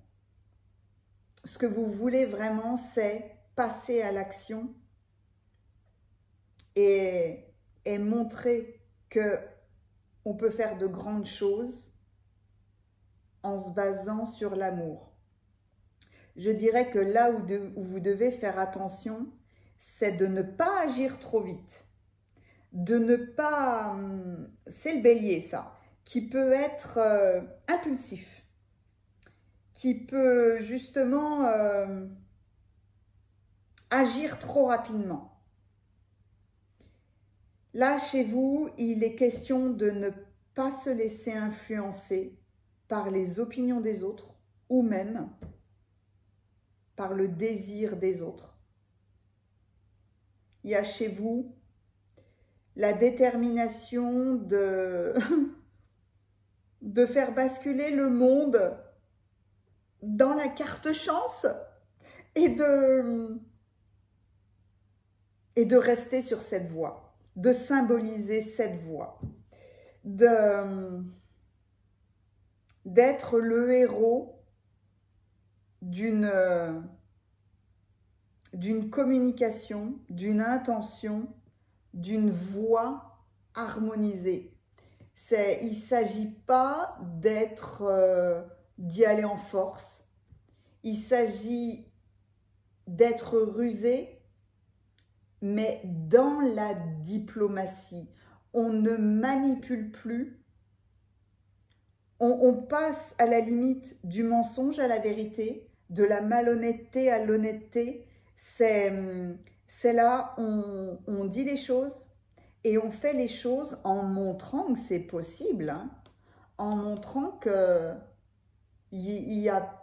ce que vous voulez vraiment, c'est passer à l'action et montrer qu'on peut faire de grandes choses en se basant sur l'amour. Je dirais que là où vous devez faire attention, c'est de ne pas agir trop vite. De ne pas... C'est le bélier, ça, qui peut être impulsif, qui peut justement agir trop rapidement. Là, chez vous, il est question de ne pas se laisser influencer par les opinions des autres ou même par le désir des autres. Il y a chez vous la détermination de faire basculer le monde dans la carte chance et de rester sur cette voie, de symboliser cette voie, d'être le héros d'une communication, d'une intention, d'une voix harmonisée. Il ne s'agit pas d'y aller en force, il s'agit d'être rusé, mais dans la diplomatie. On ne manipule plus, on passe à la limite du mensonge à la vérité, de la malhonnêteté à l'honnêteté. C'est là, on dit les choses et on fait les choses en montrant que c'est possible, hein, en montrant que il y a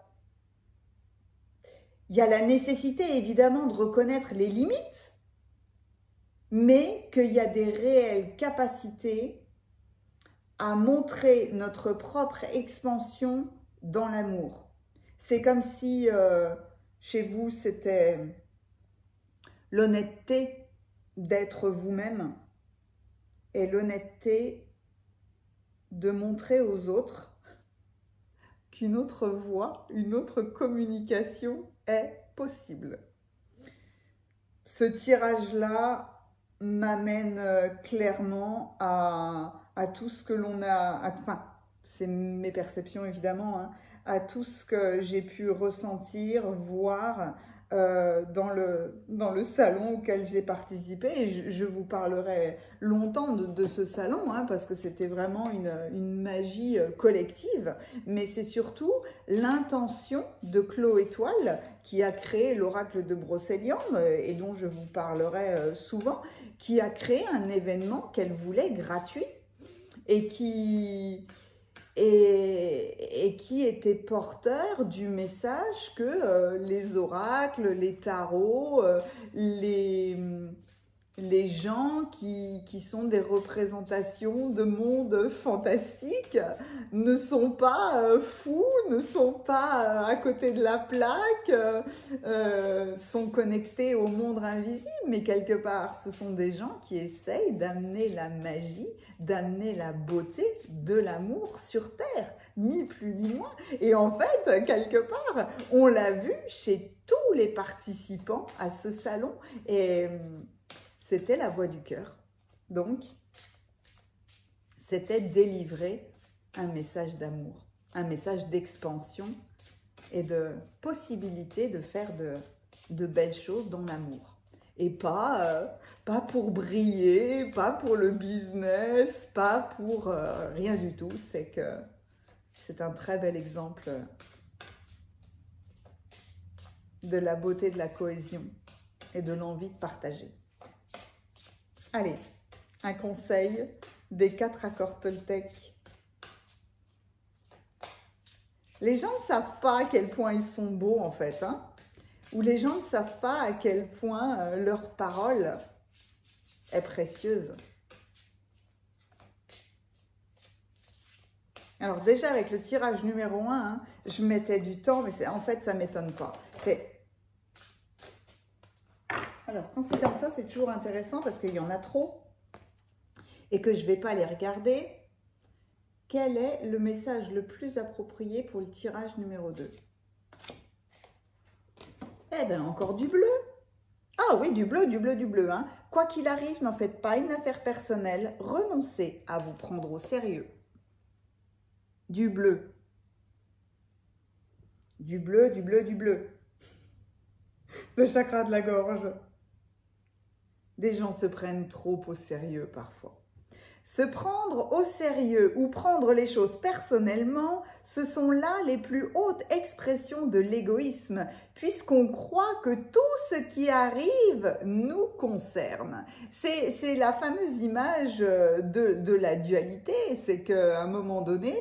la nécessité évidemment de reconnaître les limites, mais qu'il y a des réelles capacités à montrer notre propre expansion dans l'amour. C'est comme si chez vous, c'était l'honnêteté d'être vous-même et l'honnêteté de montrer aux autres qu'une autre voie, une autre communication est possible. Ce tirage-là m'amène clairement à tout ce que l'on a, enfin, c'est mes perceptions évidemment, hein, à tout ce que j'ai pu ressentir, voir dans le salon auquel j'ai participé. Et je vous parlerai longtemps de ce salon, hein, parce que c'était vraiment une magie collective. Mais c'est surtout l'intention de Chloé Toile qui a créé l'oracle de Brocéliande et dont je vous parlerai souvent, qui a créé un événement qu'elle voulait gratuit et qui était porteur du message que les oracles, les tarots, les gens qui sont des représentations de mondes fantastiques ne sont pas fous, ne sont pas à côté de la plaque, sont connectés au monde invisible, mais quelque part, ce sont des gens qui essayent d'amener la magie, d'amener la beauté de l'amour sur Terre, ni plus ni moins. Et en fait, quelque part, on l'a vu chez tous les participants à ce salon, et c'était la voix du cœur. Donc, c'était délivrer un message d'amour, un message d'expansion et de possibilité de faire de belles choses dans l'amour. Et pas pour briller, pas pour le business, pas pour rien du tout. C'est un très bel exemple de la beauté de la cohésion et de l'envie de partager. Allez, un conseil des 4 accords Toltec. Les gens ne savent pas à quel point ils sont beaux en fait, hein, ou les gens ne savent pas à quel point leur parole est précieuse. Alors déjà avec le tirage numéro 1, hein, je mettais du temps, mais en fait ça ne m'étonne pas. Alors quand c'est comme ça, c'est toujours intéressant parce qu'il y en a trop et que je ne vais pas les regarder. Quel est le message le plus approprié pour le tirage numéro 2? Eh bien, encore du bleu. Ah oui, du bleu, du bleu, du bleu. Hein. Quoi qu'il arrive, n'en faites pas une affaire personnelle. Renoncez à vous prendre au sérieux. Du bleu. Du bleu, du bleu, du bleu. Le chakra de la gorge. Des gens se prennent trop au sérieux parfois. Se prendre au sérieux ou prendre les choses personnellement, ce sont là les plus hautes expressions de l'égoïsme, puisqu'on croit que tout ce qui arrive nous concerne. C'est la fameuse image de la dualité, c'est qu'à un moment donné,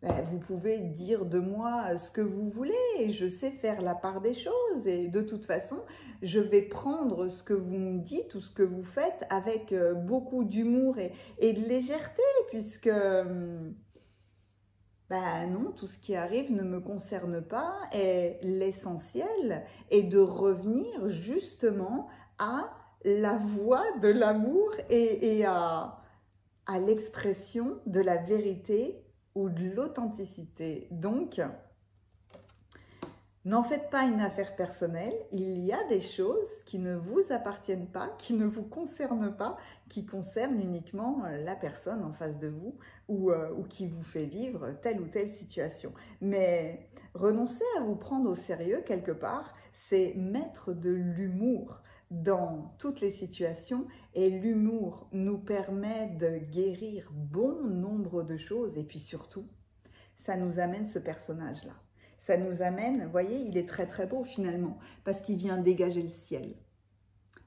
vous pouvez dire de moi ce que vous voulez, et je sais faire la part des choses, et de toute façon, je vais prendre ce que vous me dites ou ce que vous faites avec beaucoup d'humour et de légèreté, puisque non, tout ce qui arrive ne me concerne pas, et l'essentiel est de revenir justement à la voie de l'amour et à l'expression de la vérité ou de l'authenticité. Donc, n'en faites pas une affaire personnelle. Il y a des choses qui ne vous appartiennent pas, qui ne vous concernent pas, qui concernent uniquement la personne en face de vous ou qui vous fait vivre telle ou telle situation. Mais renoncer à vous prendre au sérieux quelque part, c'est mettre de l'humour dans toutes les situations, et l'humour nous permet de guérir bon nombre de choses, et puis surtout, ça nous amène ce personnage-là. Ça nous amène, vous voyez, il est très très beau finalement, parce qu'il vient dégager le ciel.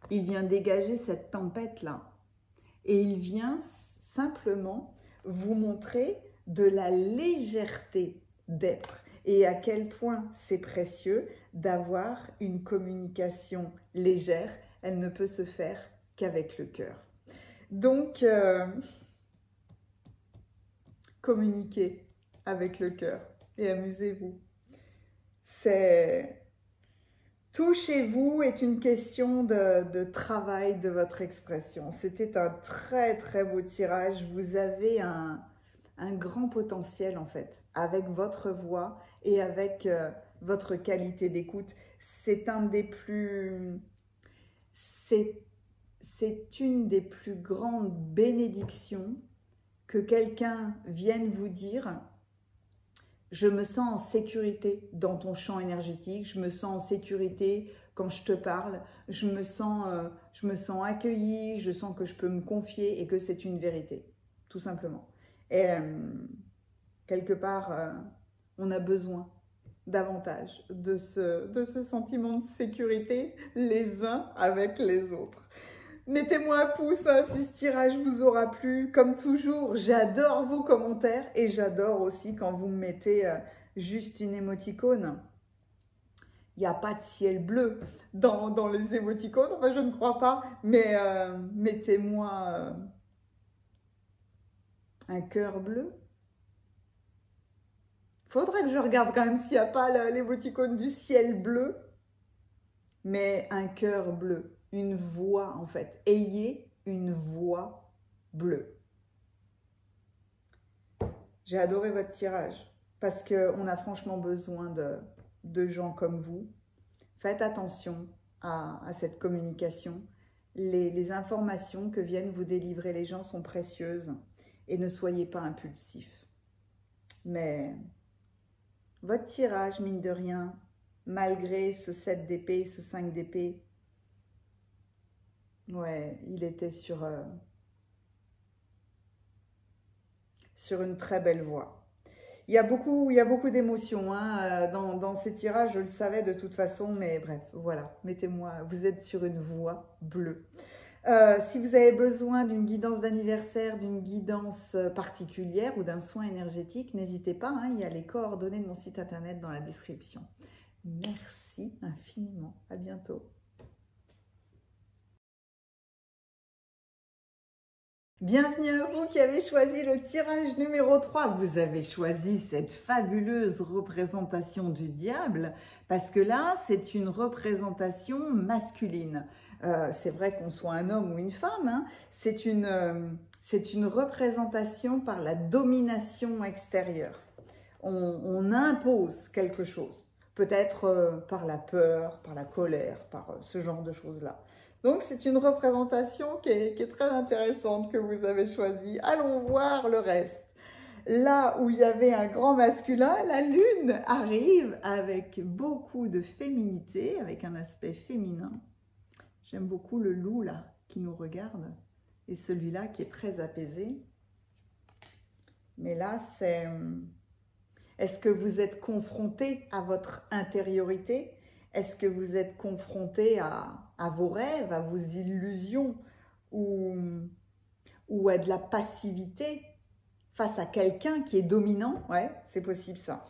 Il vient dégager cette tempête-là. Et il vient simplement vous montrer de la légèreté d'être. Et à quel point c'est précieux d'avoir une communication légère. Elle ne peut se faire qu'avec le cœur. Donc, communiquez avec le cœur et amusez-vous. Tout chez vous est une question de travail de votre expression. C'était un très très beau tirage. Vous avez un grand potentiel en fait, avec votre voix et avec votre qualité d'écoute. C'est une des plus grandes bénédictions que quelqu'un vienne vous dire: je me sens en sécurité dans ton champ énergétique, je me sens en sécurité quand je te parle, je me sens accueillie, je sens que je peux me confier et que c'est une vérité, tout simplement. Et quelque part, on a besoin davantage de ce sentiment de sécurité les uns avec les autres. Mettez-moi un pouce hein, si ce tirage vous aura plu. Comme toujours, j'adore vos commentaires et j'adore aussi quand vous me mettez juste une émoticône. Il n'y a pas de ciel bleu dans les émoticônes, enfin, je ne crois pas, mais mettez-moi un cœur bleu. Faudrait que je regarde quand même s'il n'y a pas l'émoticône du ciel bleu, mais un cœur bleu, une voix en fait. Ayez une voix bleue. J'ai adoré votre tirage parce qu'on a franchement besoin de gens comme vous. Faites attention à cette communication. Les informations que viennent vous délivrer les gens sont précieuses et ne soyez pas impulsifs. Mais votre tirage, mine de rien, malgré ce 7 d'épée, ce 5 d'épée, ouais, il était sur une très belle voie. Il y a beaucoup d'émotions hein, dans ces tirages, je le savais de toute façon, mais bref, voilà, mettez-moi, vous êtes sur une voie bleue. Si vous avez besoin d'une guidance d'anniversaire, d'une guidance particulière ou d'un soin énergétique, n'hésitez pas, hein, il y a les coordonnées de mon site internet dans la description. Merci infiniment, à bientôt. Bienvenue à vous qui avez choisi le tirage numéro 3. Vous avez choisi cette fabuleuse représentation du diable parce que là, c'est une représentation masculine. C'est vrai qu'on soit un homme ou une femme, hein, c'est une représentation par la domination extérieure. On impose quelque chose, peut-être par la peur, par la colère, par ce genre de choses-là. Donc, c'est une représentation qui est très intéressante que vous avez choisie. Allons voir le reste. Là où il y avait un grand masculin, la lune arrive avec beaucoup de féminité, avec un aspect féminin. J'aime beaucoup le loup là qui nous regarde et celui-là qui est très apaisé. Mais là, c'est... Est-ce que vous êtes confronté à votre intériorité ? Est-ce que vous êtes confronté à vos rêves, à vos illusions ou à de la passivité face à quelqu'un qui est dominant? Ouais, c'est possible ça.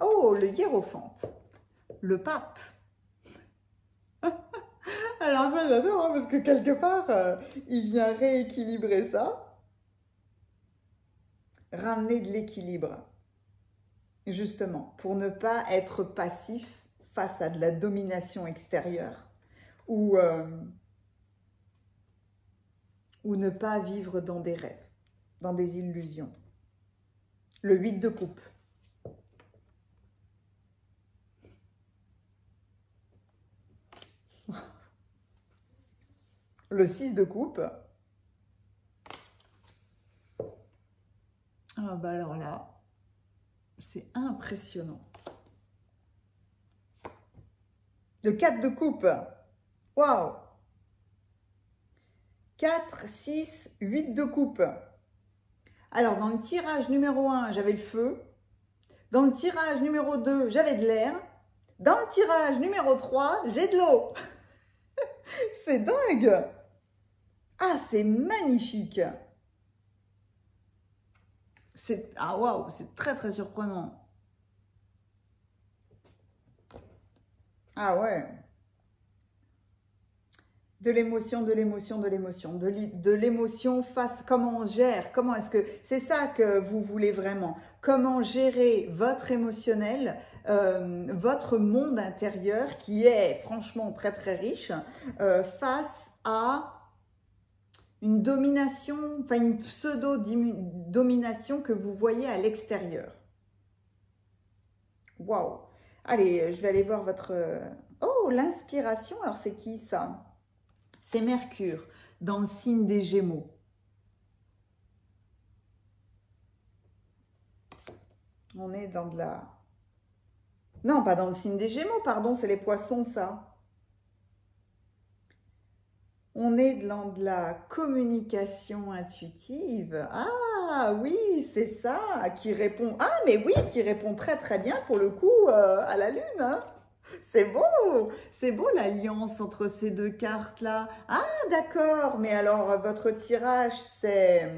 Oh, le hiérophante, le pape. Alors ça, j'adore, hein, parce que quelque part, il vient rééquilibrer ça. Ramener de l'équilibre, justement, pour ne pas être passif face à de la domination extérieure ou ne pas vivre dans des rêves, dans des illusions. Le 8 de coupe. Le 6 de coupe. Ah bah alors là, c'est impressionnant. Le 4 de coupe. Waouh! 4, 6, 8 de coupe. Alors, dans le tirage numéro 1, j'avais le feu. Dans le tirage numéro 2, j'avais de l'air. Dans le tirage numéro 3, j'ai de l'eau. C'est dingue! Ah, c'est magnifique! Ah, waouh, c'est très, très surprenant. Ah ouais. De l'émotion, de l'émotion, de l'émotion, de l'émotion face, comment on gère, comment est-ce que, c'est ça que vous voulez vraiment, comment gérer votre émotionnel, votre monde intérieur qui est franchement très très riche, face à une domination, enfin une pseudo-domination que vous voyez à l'extérieur. Waouh! Allez, je vais aller voir votre... Oh, l'inspiration, alors c'est qui ça? C'est Mercure, dans le signe des Gémeaux. On est dans de la... Non, pas dans le signe des Gémeaux, pardon, c'est les Poissons, ça. On est dans de la communication intuitive. Ah oui, c'est ça, qui répond... Ah mais oui, qui répond très très bien pour le coup à la Lune, hein. C'est beau l'alliance entre ces deux cartes-là. Ah d'accord, mais alors votre tirage, c'est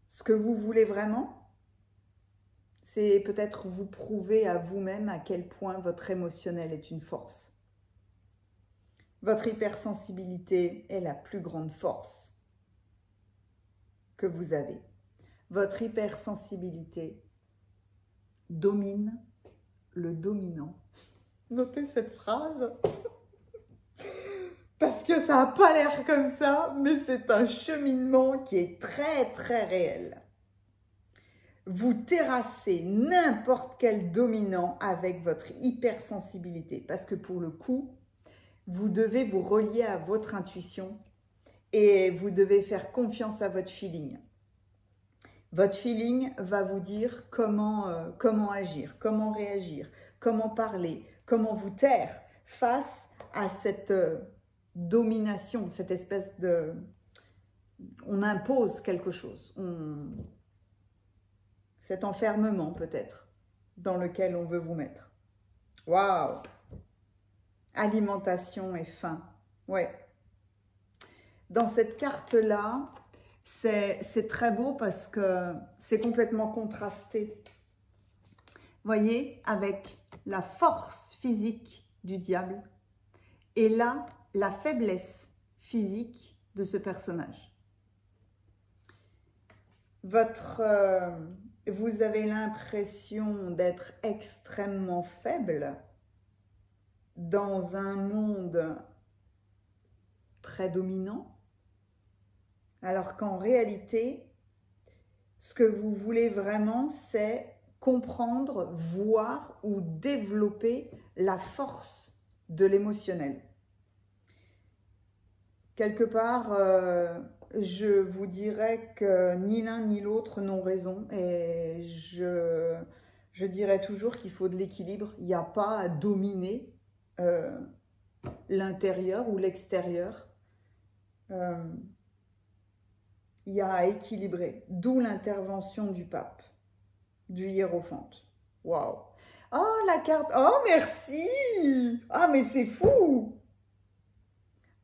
ce que vous voulez vraiment? C'est peut-être vous prouver à vous-même à quel point votre émotionnel est une force. Votre hypersensibilité est la plus grande force que vous avez. Votre hypersensibilité domine le dominant. Notez cette phrase. Parce que ça n'a pas l'air comme ça, mais c'est un cheminement qui est très très réel. Vous terrassez n'importe quel dominant avec votre hypersensibilité. Parce que pour le coup, vous devez vous relier à votre intuition et vous devez faire confiance à votre feeling. Votre feeling va vous dire comment agir, comment réagir, comment parler, comment vous taire face à cette domination, cette espèce de... On impose quelque chose, cet enfermement peut-être dans lequel on veut vous mettre. Waouh! Alimentation et faim. Ouais. Dans cette carte-là, c'est très beau parce que c'est complètement contrasté. Voyez, avec la force physique du diable et là, la faiblesse physique de ce personnage. Vous avez l'impression d'être extrêmement faible dans un monde très dominant, alors qu'en réalité, ce que vous voulez vraiment, c'est comprendre, voir ou développer la force de l'émotionnel. Quelque part, je vous dirais que ni l'un ni l'autre n'ont raison et je dirais toujours qu'il faut de l'équilibre. Il n'y a pas à dominer l'intérieur ou l'extérieur. Il y a à équilibrer, d'où l'intervention du pape, du hiérophante. Waouh! Oh, la carte! Oh, merci! Ah, mais c'est fou!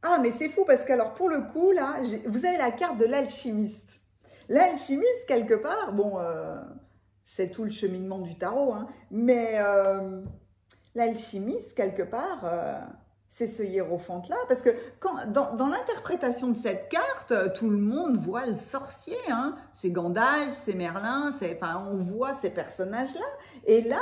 Ah, mais c'est fou parce qu'alors, pour le coup, là, vous avez la carte de l'alchimiste. L'alchimiste, quelque part, bon, c'est tout le cheminement du tarot, hein, mais l'alchimiste, quelque part, c'est ce hiérophante-là, parce que dans l'interprétation de cette carte, tout le monde voit le sorcier, hein. C'est Gandalf, c'est Merlin, enfin, on voit ces personnages-là. Et là,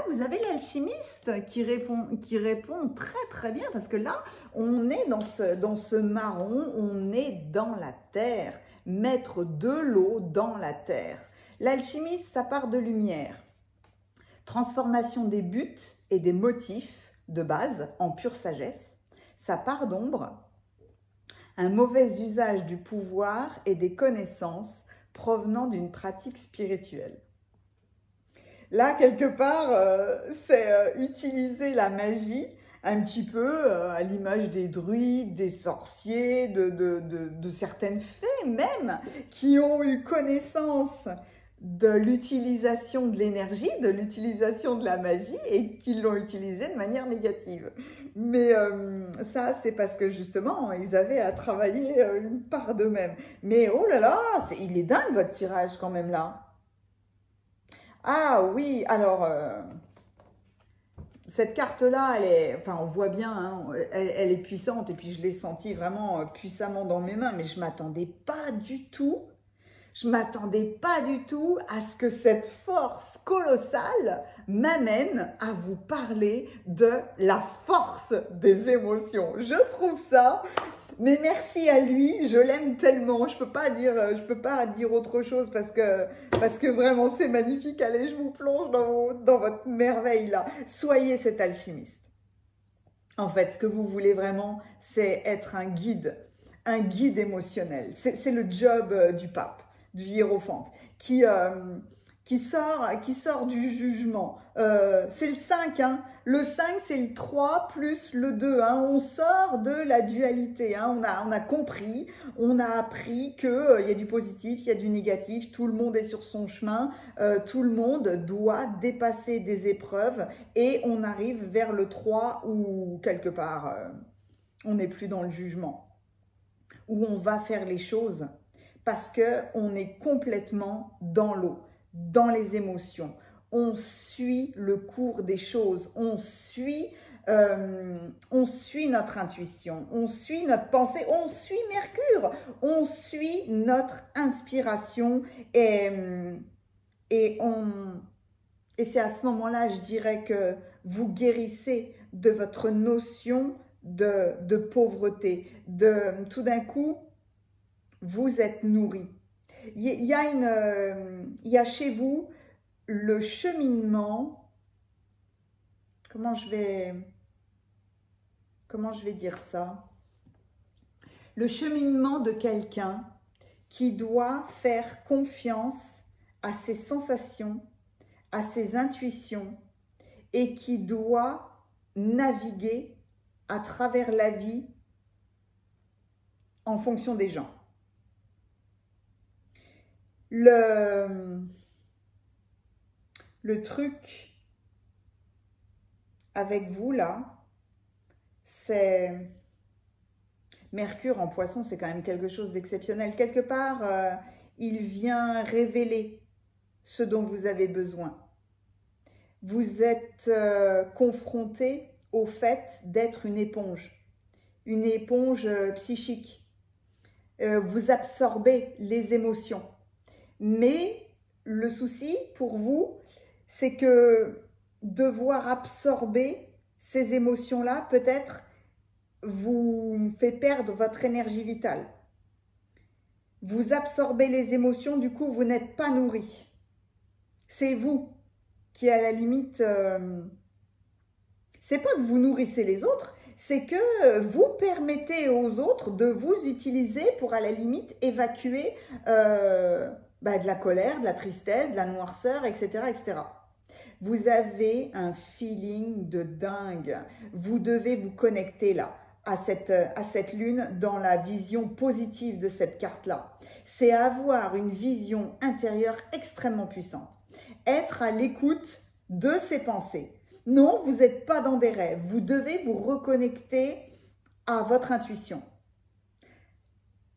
vous avez l'alchimiste qui répond très très bien, parce que là, on est dans ce marron, on est dans la terre, mettre de l'eau dans la terre. L'alchimiste, ça part de lumière. Transformation des buts et des motifs de base en pure sagesse. Ça part d'ombre. Un mauvais usage du pouvoir et des connaissances provenant d'une pratique spirituelle. Là, quelque part, c'est utiliser la magie un petit peu à l'image des druides, des sorciers, de certaines fées même, qui ont eu connaissance de l'utilisation de l'énergie, de l'utilisation de la magie et qui l'ont utilisée de manière négative. Mais ça, c'est parce que justement, ils avaient à travailler une part d'eux-mêmes. Mais oh là là, il est dingue votre tirage quand même là. Ah oui, alors, cette carte-là, enfin, on voit bien, hein, elle est puissante et puis je l'ai sentie vraiment puissamment dans mes mains, mais je ne m'attendais pas du tout. Je ne m'attendais pas du tout à ce que cette force colossale m'amène à vous parler de la force des émotions. Je trouve ça, mais merci à lui, je l'aime tellement. Je peux pas dire autre chose parce que vraiment c'est magnifique. Allez, je vous plonge dans votre merveille là. Soyez cet alchimiste. En fait, ce que vous voulez vraiment, c'est être un guide émotionnel. C'est le job du pape. du hiérophante, qui sort du jugement. C'est le 5, hein. Le 5, c'est le 3 plus le 2. Hein. On sort de la dualité. Hein. On a compris, on a appris qu'il y a du positif, il y a du négatif. Tout le monde est sur son chemin. Tout le monde doit dépasser des épreuves. Et on arrive vers le 3 où, quelque part, on n'est plus dans le jugement. Où on va faire les choses parce qu'on est complètement dans l'eau, dans les émotions. On suit le cours des choses, on suit notre intuition, on suit notre pensée, on suit Mercure, on suit notre inspiration et c'est à ce moment-là, je dirais, que vous guérissez de votre notion de pauvreté. Tout d'un coup, vous êtes nourri. Il y a chez vous le cheminement, comment je vais dire ça? Le cheminement de quelqu'un qui doit faire confiance à ses sensations, à ses intuitions et qui doit naviguer à travers la vie en fonction des gens. Le truc avec vous là, c'est Mercure en Poisson, c'est quand même quelque chose d'exceptionnel. Quelque part, il vient révéler ce dont vous avez besoin. Vous êtes confronté au fait d'être une éponge psychique. Vous absorbez les émotions. Mais le souci pour vous, c'est que devoir absorber ces émotions-là, peut-être, vous fait perdre votre énergie vitale. Vous absorbez les émotions, du coup, vous n'êtes pas nourri. C'est vous qui, à la limite, c'est pas que vous nourrissez les autres, c'est que vous permettez aux autres de vous utiliser pour, à la limite, évacuer de la colère, de la tristesse, de la noirceur, etc., etc. Vous avez un feeling de dingue. Vous devez vous connecter là, à cette lune, dans la vision positive de cette carte-là. C'est avoir une vision intérieure extrêmement puissante. Être à l'écoute de ses pensées. Non, vous n'êtes pas dans des rêves. Vous devez vous reconnecter à votre intuition.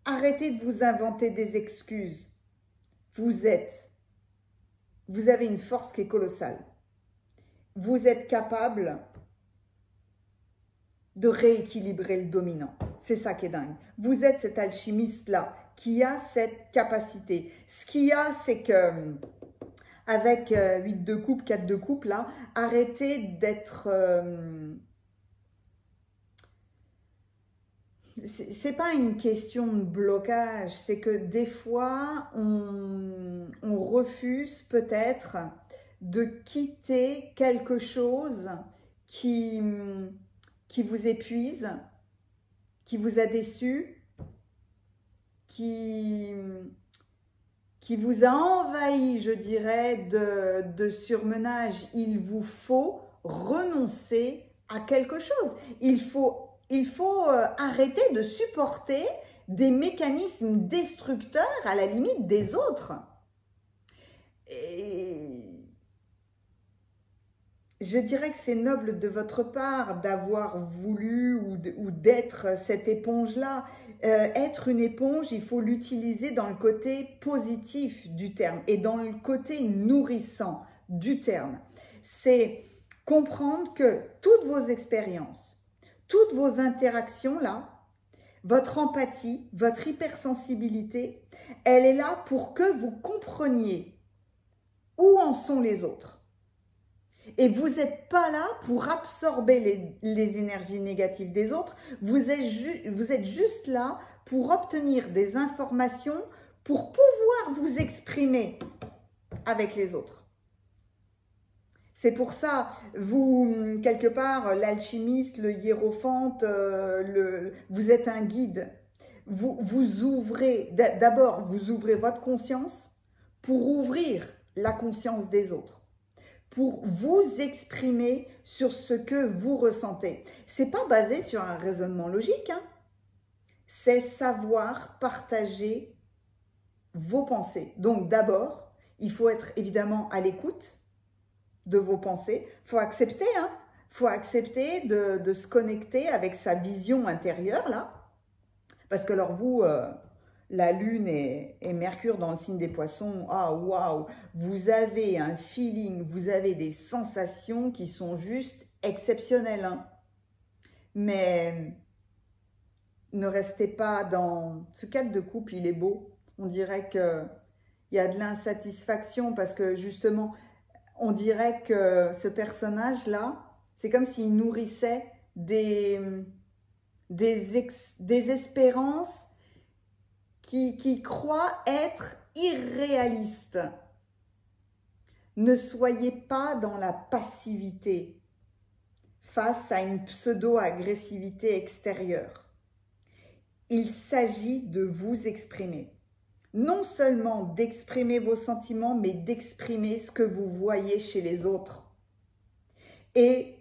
Arrêtez de vous inventer des excuses. Vous avez une force qui est colossale. Vous êtes capable de rééquilibrer le dominant. C'est ça qui est dingue. Vous êtes cet alchimiste-là qui a cette capacité. Ce qu'il y a, c'est que avec 8 de coupe, 4 de coupe, là, arrêtez d'être... c'est pas une question de blocage, c'est que des fois, on refuse peut-être de quitter quelque chose qui vous épuise, qui vous a déçu, qui vous a envahi, je dirais, de surmenage. Il vous faut renoncer à quelque chose. Il faut arrêter de supporter des mécanismes destructeurs à la limite des autres. Et je dirais que c'est noble de votre part d'avoir voulu ou d'être cette éponge-là. Être une éponge, il faut l'utiliser dans le côté positif du terme et dans le côté nourrissant du terme. C'est comprendre que toutes vos expériences, toutes vos interactions là, votre empathie, votre hypersensibilité, elle est là pour que vous compreniez où en sont les autres. Et vous n'êtes pas là pour absorber les énergies négatives des autres, vous êtes juste là pour obtenir des informations pour pouvoir vous exprimer avec les autres. C'est pour ça, vous, quelque part, l'alchimiste, le hiérophante, vous êtes un guide. vous ouvrez, d'abord, vous ouvrez votre conscience pour ouvrir la conscience des autres, pour vous exprimer sur ce que vous ressentez. C'est pas basé sur un raisonnement logique, hein. C'est savoir partager vos pensées. Donc d'abord, il faut être évidemment à l'écoute de vos pensées. Il faut accepter, hein. Il faut accepter de se connecter avec sa vision intérieure, là. Parce que alors vous, la Lune et Mercure dans le signe des Poissons, ah waouh, vous avez un feeling, vous avez des sensations qui sont juste exceptionnelles, hein. Mais ne restez pas dans... Ce cadre de couple, il est beau. On dirait qu'il y a de l'insatisfaction parce que justement, on dirait que ce personnage-là, c'est comme s'il nourrissait des espérances qui croient être irréalistes. Ne soyez pas dans la passivité face à une pseudo-agressivité extérieure. Il s'agit de vous exprimer. Non seulement d'exprimer vos sentiments, mais d'exprimer ce que vous voyez chez les autres. Et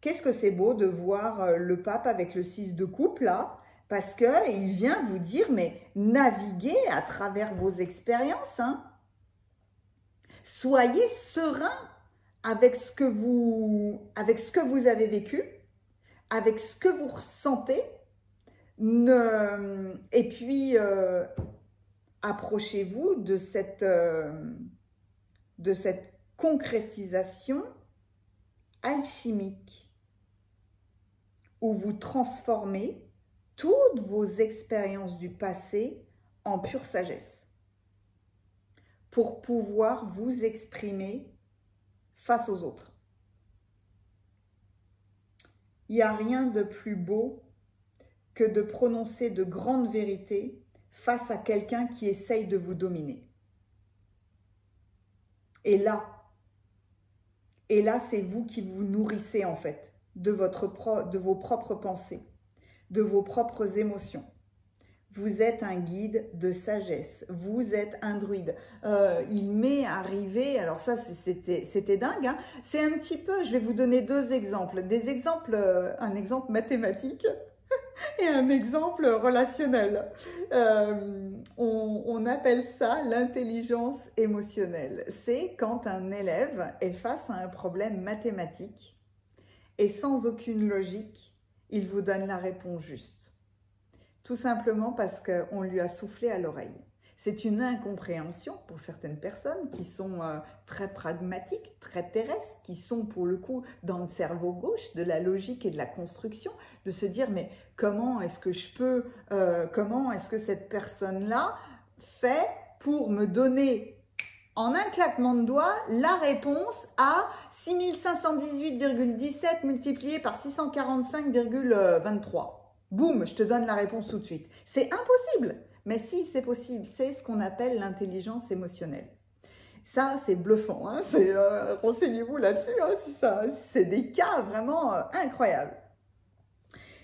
qu'est-ce que c'est beau de voir le pape avec le 6 de coupe là, parce qu'il vient vous dire, mais naviguez à travers vos expériences, hein. Soyez serein avec ce que vous avez vécu, avec ce que vous ressentez, et puis approchez-vous de cette concrétisation alchimique où vous transformez toutes vos expériences du passé en pure sagesse pour pouvoir vous exprimer face aux autres. Il n'y a rien de plus beau que de prononcer de grandes vérités face à quelqu'un qui essaye de vous dominer. Et là, c'est vous qui vous nourrissez en fait de vos propres pensées, de vos propres émotions. Vous êtes un guide de sagesse, vous êtes un druide. Il m'est arrivé, alors ça c'était dingue, hein. C'est un petit peu, je vais vous donner deux exemples. Un exemple mathématique et un exemple relationnel. On appelle ça l'intelligence émotionnelle. C'est quand un élève est face à un problème mathématique et sans aucune logique, il vous donne la réponse juste. Tout simplement parce qu'on lui a soufflé à l'oreille. C'est une incompréhension pour certaines personnes qui sont très pragmatiques, très terrestres, qui sont pour le coup dans le cerveau gauche de la logique et de la construction, de se dire mais comment est-ce que comment est-ce que cette personne-là fait pour me donner en un claquement de doigts la réponse à 6518,17 multiplié par 645,23. Boum, je te donne la réponse tout de suite. C'est impossible. Mais si, c'est possible. C'est ce qu'on appelle l'intelligence émotionnelle. Ça, c'est bluffant. Hein, renseignez-vous là-dessus. Hein, si c'est des cas vraiment incroyables.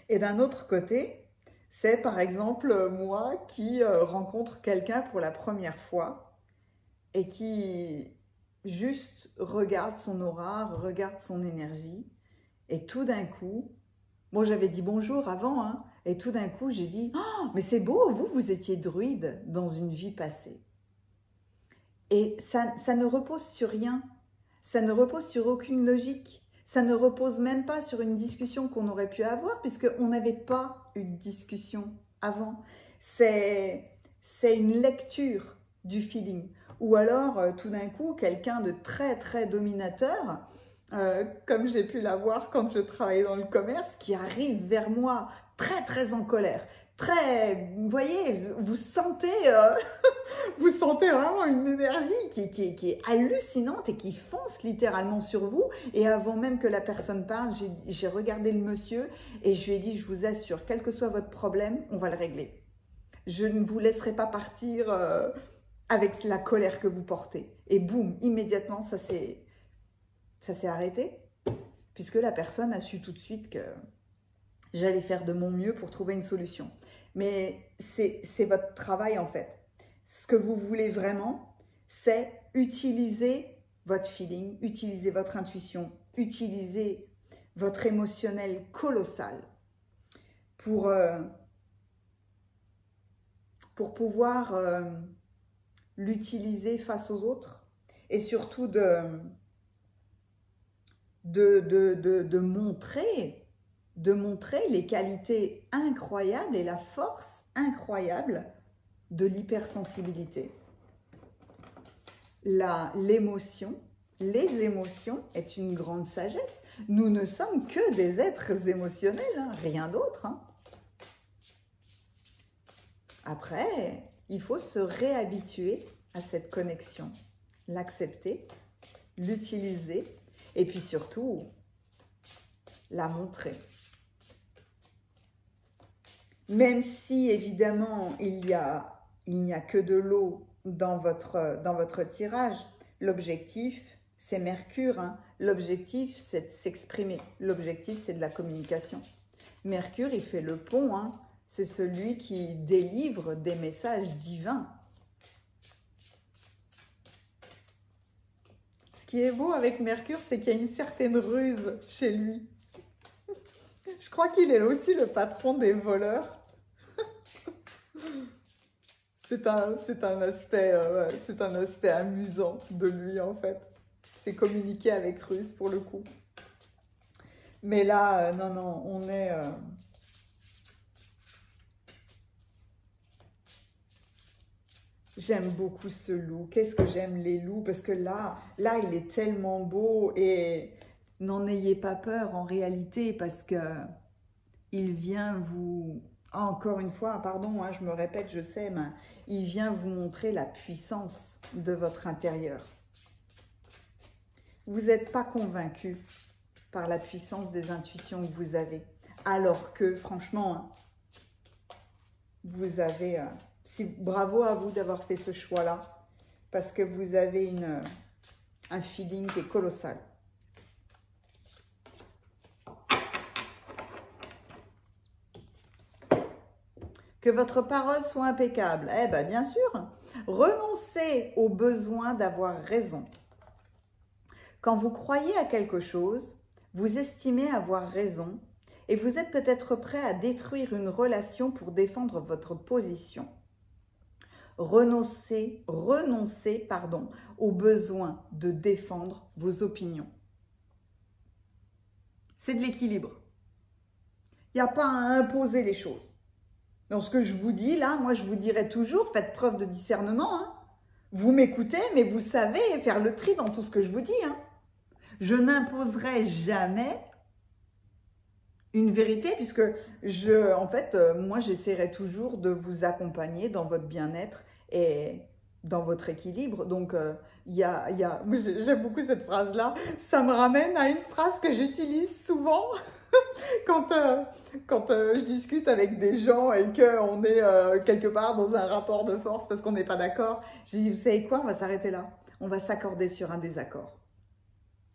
Et d'un autre côté, c'est par exemple moi qui rencontre quelqu'un pour la première fois et qui juste regarde son aura, regarde son énergie. Et tout d'un coup, bon, j'avais dit bonjour avant, hein, et tout d'un coup, j'ai dit « Oh, mais c'est beau, vous étiez druide dans une vie passée. » Et ça ne repose sur rien, ça ne repose sur aucune logique, ça ne repose même pas sur une discussion qu'on aurait pu avoir, puisqu'on n'avait pas eu de discussion avant. C'est une lecture du feeling. Ou alors, tout d'un coup, quelqu'un de très, très dominateur, comme j'ai pu l'avoir quand je travaillais dans le commerce, qui arrive vers moi très très en colère, vous voyez, vous sentez vraiment une énergie qui est hallucinante et qui fonce littéralement sur vous. Et avant même que la personne parle, j'ai regardé le monsieur et je lui ai dit, je vous assure, quel que soit votre problème, on va le régler. Je ne vous laisserai pas partir avec la colère que vous portez. Et boum, immédiatement, ça s'est arrêté, puisque la personne a su tout de suite que J'allais faire de mon mieux pour trouver une solution. Mais c'est votre travail en fait. Ce que vous voulez vraiment, c'est utiliser votre feeling, utiliser votre intuition, utiliser votre émotionnel colossal pour pouvoir l'utiliser face aux autres et surtout de montrer les qualités incroyables et la force incroyable de l'hypersensibilité. L'émotion, les émotions est une grande sagesse. Nous ne sommes que des êtres émotionnels, hein, rien d'autre. Hein. Après, il faut se réhabituer à cette connexion, l'accepter, l'utiliser et puis surtout la montrer. Même si évidemment il n'y a que de l'eau dans votre tirage, l'objectif c'est Mercure, hein. L'objectif c'est de s'exprimer, l'objectif c'est de la communication. Mercure il fait le pont, hein. C'est celui qui délivre des messages divins. Ce qui est beau avec Mercure, c'est qu'il y a une certaine ruse chez lui. Je crois qu'il est aussi le patron des voleurs. C'est un aspect amusant de lui en fait. C'est communiquer avec ruse pour le coup. Mais là, non, on est... J'aime beaucoup ce loup. Qu'est-ce que j'aime les loups? Parce que là, il est tellement beau et n'en ayez pas peur en réalité parce que il vient vous... Encore une fois, pardon, hein, je me répète, je sais, mais il vient vous montrer la puissance de votre intérieur. Vous n'êtes pas convaincu par la puissance des intuitions que vous avez. Alors que, franchement, hein, vous avez... bravo à vous d'avoir fait ce choix-là, parce que vous avez un feeling qui est colossal. Que votre parole soit impeccable. Eh bien, bien sûr, renoncez au besoin d'avoir raison. Quand vous croyez à quelque chose, vous estimez avoir raison et vous êtes peut-être prêt à détruire une relation pour défendre votre position. Renoncez au besoin de défendre vos opinions. C'est de l'équilibre. Il n'y a pas à imposer les choses. Dans ce que je vous dis là, moi je vous dirais toujours, faites preuve de discernement. Hein. Vous m'écoutez, mais vous savez faire le tri dans tout ce que je vous dis. Hein. Je n'imposerai jamais une vérité puisque moi j'essaierai toujours de vous accompagner dans votre bien-être et dans votre équilibre. Donc, j'aime beaucoup cette phrase-là. Ça me ramène à une phrase que j'utilise souvent quand je discute avec des gens et qu'on est quelque part dans un rapport de force parce qu'on n'est pas d'accord. Je dis, vous savez quoi, on va s'arrêter là. On va s'accorder sur un désaccord.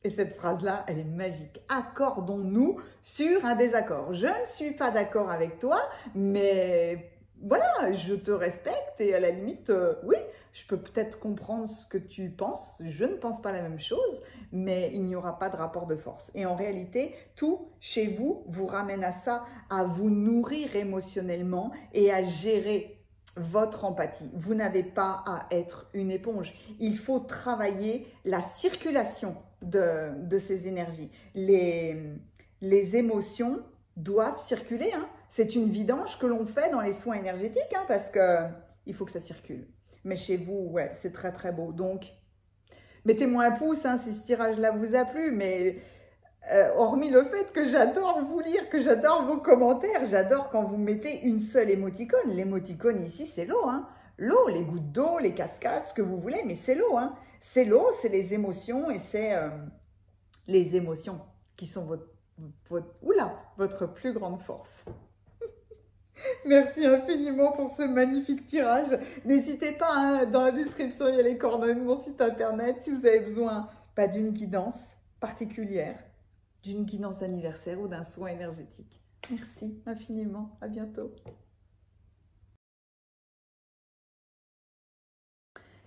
Et cette phrase-là, elle est magique. Accordons-nous sur un désaccord. Je ne suis pas d'accord avec toi, mais... Voilà, je te respecte et à la limite, oui, je peux peut-être comprendre ce que tu penses. Je ne pense pas la même chose, mais il n'y aura pas de rapport de force. Et en réalité, tout chez vous vous ramène à ça, à vous nourrir émotionnellement et à gérer votre empathie. Vous n'avez pas à être une éponge. Il faut travailler la circulation de ces énergies. Les émotions doivent circuler, hein. C'est une vidange que l'on fait dans les soins énergétiques, hein, parce qu'il faut que ça circule. Mais chez vous, ouais, c'est très très beau. Donc, mettez-moi un pouce hein, si ce tirage-là vous a plu, mais hormis le fait que j'adore vous lire, que j'adore vos commentaires, j'adore quand vous mettez une seule émoticône. L'émoticône ici, c'est l'eau, hein. L'eau, les gouttes d'eau, les cascades, ce que vous voulez, mais c'est l'eau, hein. C'est l'eau, c'est les émotions et c'est les émotions qui sont votre plus grande force. Merci infiniment pour ce magnifique tirage. N'hésitez pas, hein, dans la description, il y a les coordonnées de mon site internet si vous avez besoin d'une guidance particulière, d'une guidance d'anniversaire ou d'un soin énergétique. Merci infiniment. À bientôt.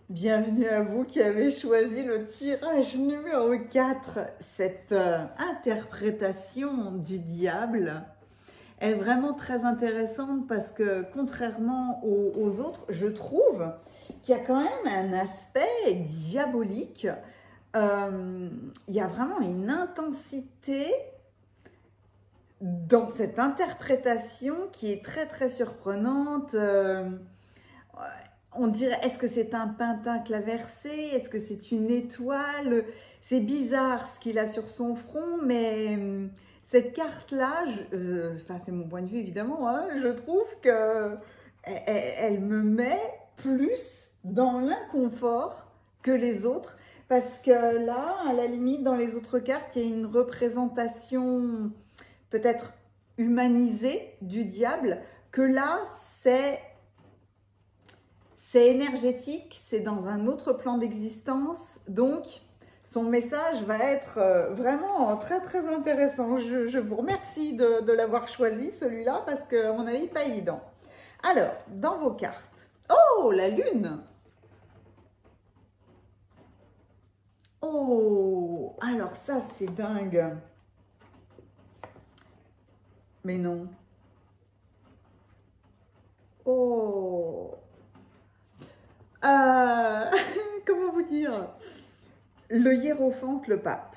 Bienvenue à vous qui avez choisi le tirage numéro 4. Cette interprétation du diable est vraiment très intéressante parce que contrairement aux autres, je trouve qu'il y a quand même un aspect diabolique. Il y a vraiment une intensité dans cette interprétation qui est très très surprenante. On dirait, est-ce que c'est un pentacle inversé? Est-ce que c'est une étoile? C'est bizarre ce qu'il a sur son front, mais cette carte-là, enfin c'est mon point de vue évidemment, hein, je trouve que elle me met plus dans l'inconfort que les autres, parce que là, à la limite, dans les autres cartes, il y a une représentation peut-être humanisée du diable, que là, c'est énergétique, c'est dans un autre plan d'existence, donc son message va être vraiment très très intéressant. Je vous remercie de l'avoir choisi celui-là parce qu'à mon avis, pas évident. Alors, dans vos cartes, oh, la lune! Oh, alors ça c'est dingue. Mais non. Oh. Comment vous dire? Le hiérophante, le pape.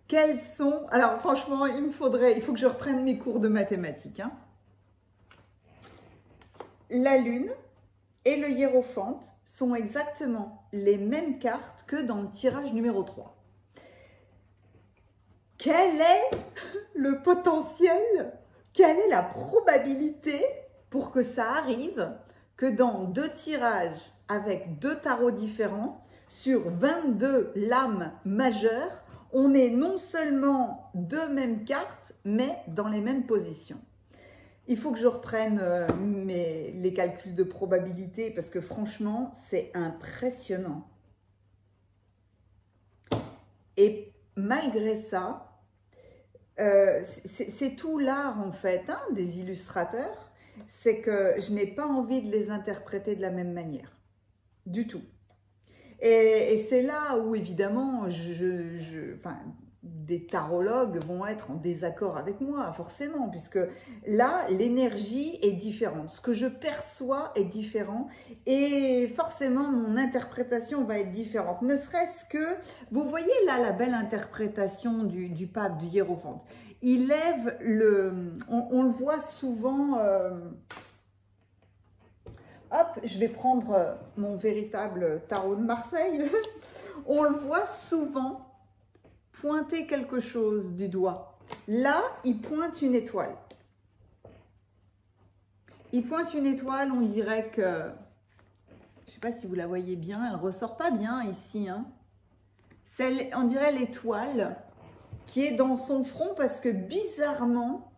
Quels sont... Alors franchement, il faut que je reprenne mes cours de mathématiques. Hein. La lune et le hiérophante sont exactement les mêmes cartes que dans le tirage numéro 3. Quel est le potentiel? Quelle est la probabilité pour que ça arrive que dans 2 tirages avec 2 tarots différents, sur 22 lames majeures, on ait non seulement 2 mêmes cartes, mais dans les mêmes positions? Il faut que je reprenne les calculs de probabilité parce que franchement, c'est impressionnant. Et malgré ça, c'est tout l'art en fait hein, des illustrateurs, c'est que je n'ai pas envie de les interpréter de la même manière, du tout. Et c'est là où évidemment, enfin, des tarologues vont être en désaccord avec moi, forcément, puisque là, l'énergie est différente. Ce que je perçois est différent et forcément, mon interprétation va être différente. Ne serait-ce que, vous voyez là la belle interprétation du pape, du hiérophante. Il lève on le voit souvent... hop, je vais prendre mon véritable tarot de Marseille. On le voit souvent pointer quelque chose du doigt. Là, il pointe une étoile. Il pointe une étoile, on dirait que... Je ne sais pas si vous la voyez bien, elle ne ressort pas bien ici. Hein. On dirait l'étoile qui est dans son front parce que bizarrement,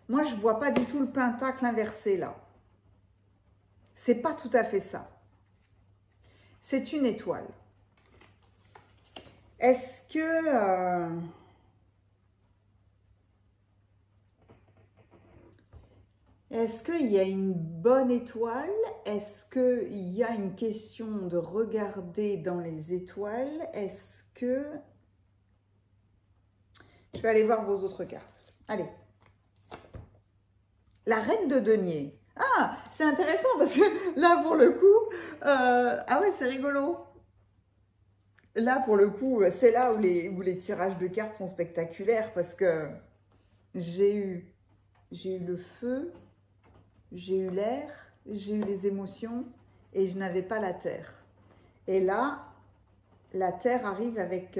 moi je ne vois pas du tout le pentacle inversé là. C'est pas tout à fait ça. C'est une étoile. Est-ce que... est-ce qu'il y a une bonne étoile? Est-ce qu'il y a une question de regarder dans les étoiles? Est-ce que... Je vais aller voir vos autres cartes. Allez. La reine de denier. Ah, c'est intéressant parce que là, pour le coup... ah ouais, c'est rigolo. Là, pour le coup, c'est là où les tirages de cartes sont spectaculaires parce que j'ai eu le feu, j'ai eu l'air, j'ai eu les émotions et je n'avais pas la terre. Et là, la terre arrive avec...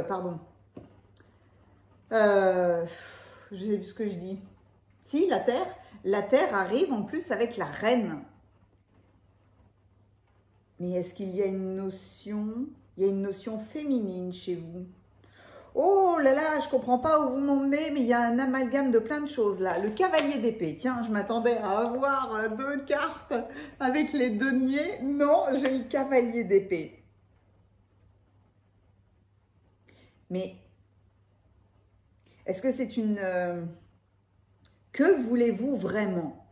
pardon. Je sais plus ce que je dis. Si, la terre arrive en plus avec la reine. Mais est-ce qu'il y a une notion... Il y a une notion féminine chez vous. Oh là là, je comprends pas où vous m'emmenez, mais il y a un amalgame de plein de choses là. Le cavalier d'épée, tiens, je m'attendais à avoir 2 cartes avec les deniers. Non, j'ai le cavalier d'épée. Mais Est-ce que c'est une... que voulez-vous vraiment?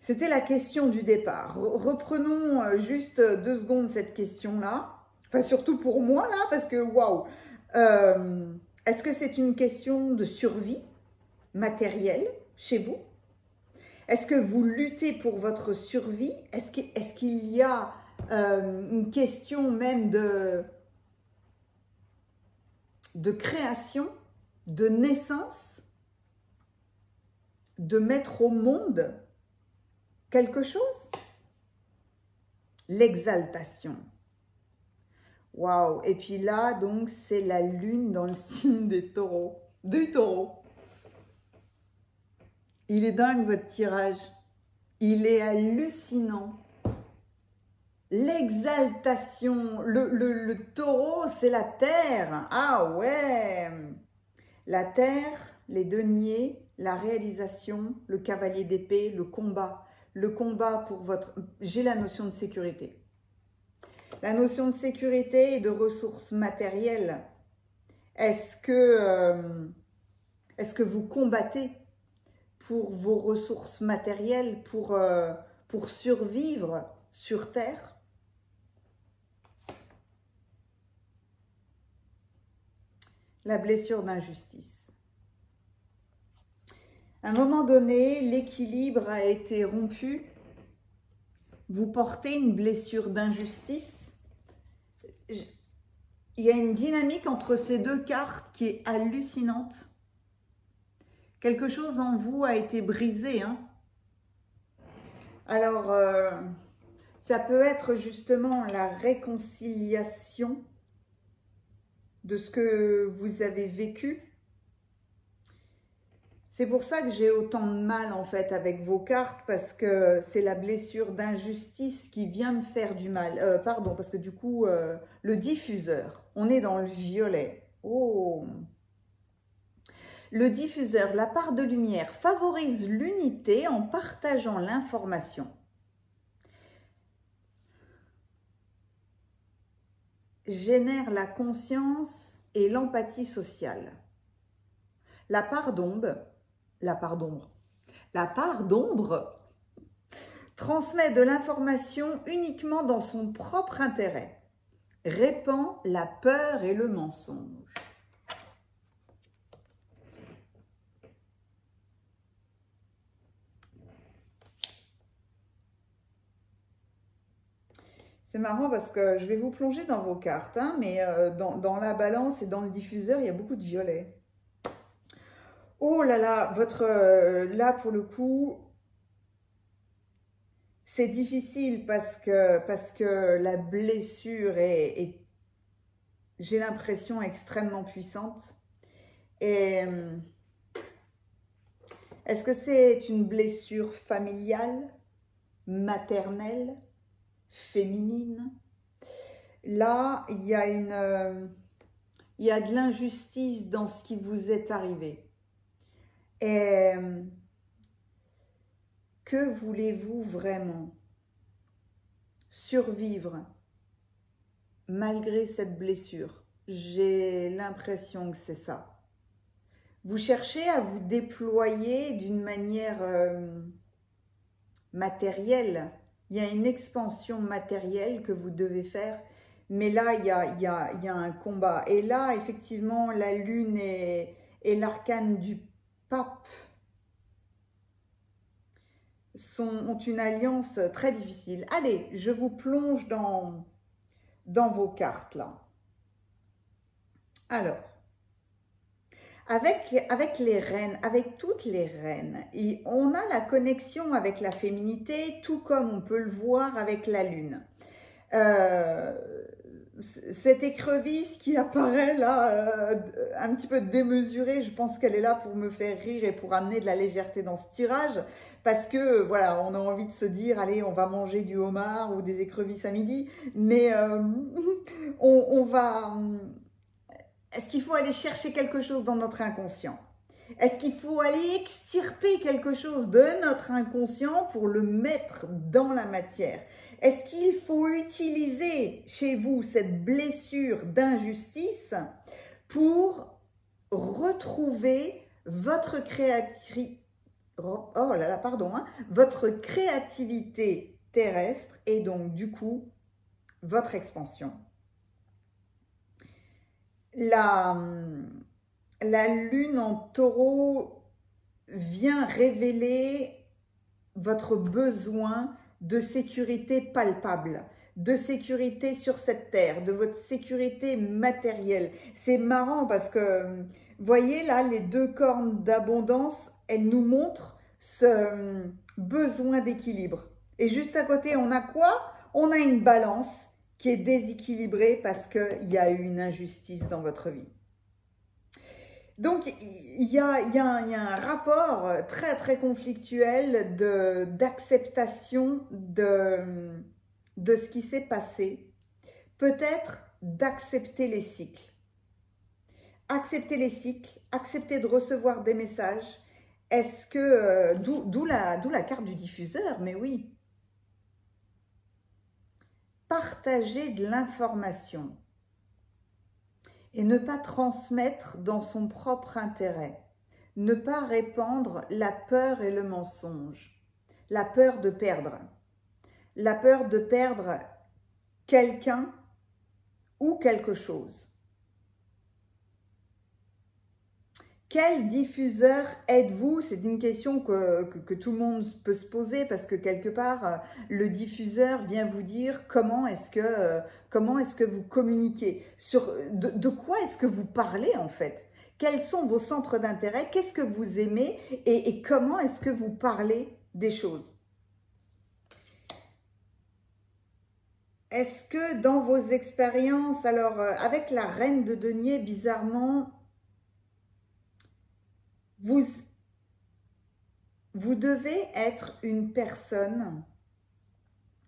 C'était la question du départ. Reprenons juste 2 secondes cette question-là. Enfin, surtout pour moi, là, parce que, waouh! Est-ce que c'est une question de survie matérielle chez vous? Est-ce que vous luttez pour votre survie? Est-ce qu'il y a une question même de création, de naissance, de mettre au monde quelque chose? L'exaltation. Waouh! Et puis là, donc, c'est la lune dans le signe des taureaux, du taureau. Il est dingue votre tirage. Il est hallucinant. L'exaltation. Le taureau, c'est la terre. Ah ouais! La terre, les deniers, la réalisation, le cavalier d'épée, le combat. Le combat pour votre... J'ai la notion de sécurité. La notion de sécurité et de ressources matérielles. Est-ce que vous combattez pour vos ressources matérielles, pour survivre sur Terre? La blessure d'injustice. À un moment donné, l'équilibre a été rompu. Vous portez une blessure d'injustice. Il y a une dynamique entre ces 2 cartes qui est hallucinante. Quelque chose en vous a été brisé, hein. Alors, ça peut être justement la réconciliation de ce que vous avez vécu. C'est pour ça que j'ai autant de mal en fait avec vos cartes, parce que c'est la blessure d'injustice qui vient me faire du mal. Pardon, parce que du coup, le diffuseur, on est dans le violet. Oh! Le diffuseur, la part de lumière, favorise l'unité en partageant l'information. Génère la conscience et l'empathie sociale. La part d'ombre transmet de l'information uniquement dans son propre intérêt, répand la peur et le mensonge. C'est marrant parce que je vais vous plonger dans vos cartes, hein, mais dans la balance et dans le diffuseur, il y a beaucoup de violet. Oh là là, là pour le coup, c'est difficile parce que la blessure est j'ai l'impression, extrêmement puissante. Et est-ce que c'est une blessure familiale, maternelle, féminine? Là, il y a de l'injustice dans ce qui vous est arrivé. Et que voulez-vous vraiment? Survivre malgré cette blessure. J'ai l'impression que c'est ça. Vous cherchez à vous déployer d'une manière matérielle. Il y a une expansion matérielle que vous devez faire. Mais là, il y a un combat. Et là, effectivement, la lune et l'arcane du pape ont une alliance très difficile. Allez, je vous plonge dans vos cartes là. Alors, avec les reines, avec toutes les reines, on a la connexion avec la féminité, tout comme on peut le voir avec la lune. Cette écrevisse qui apparaît là, un petit peu démesurée, je pense qu'elle est là pour me faire rire et pour amener de la légèreté dans ce tirage, parce que voilà, on a envie de se dire, allez, on va manger du homard ou des écrevisses à midi, mais on va... Est-ce qu'il faut aller chercher quelque chose dans notre inconscient? Est-ce qu'il faut aller extirper quelque chose de notre inconscient pour le mettre dans la matière? Est-ce qu'il faut utiliser chez vous cette blessure d'injustice pour retrouver votre votre créativité terrestre et donc du coup votre expansion. La lune en taureau vient révéler votre besoin de sécurité palpable, de sécurité sur cette terre, de votre sécurité matérielle. C'est marrant parce que, voyez là, les deux cornes d'abondance, elles nous montrent ce besoin d'équilibre. Et juste à côté, on a quoi? On a une balance qui est déséquilibrée parce qu'il y a eu une injustice dans votre vie. Donc, il y a un rapport très, très conflictuel d'acceptation de ce qui s'est passé. Peut-être d'accepter les cycles. Accepter les cycles, accepter de recevoir des messages. Est-ce que, d'où la carte du diffuseur, mais oui. Partager de l'information. Et ne pas transmettre dans son propre intérêt. Ne pas répandre la peur et le mensonge. La peur de perdre. La peur de perdre quelqu'un ou quelque chose. Quel diffuseur êtes-vous? C'est une question que tout le monde peut se poser parce que quelque part, le diffuseur vient vous dire comment est-ce que vous communiquez, de quoi est-ce que vous parlez en fait, quels sont vos centres d'intérêt, qu'est-ce que vous aimez et comment est-ce que vous parlez des choses. Est-ce que dans vos expériences, alors avec la reine de denier, bizarrement, vous devez être une personne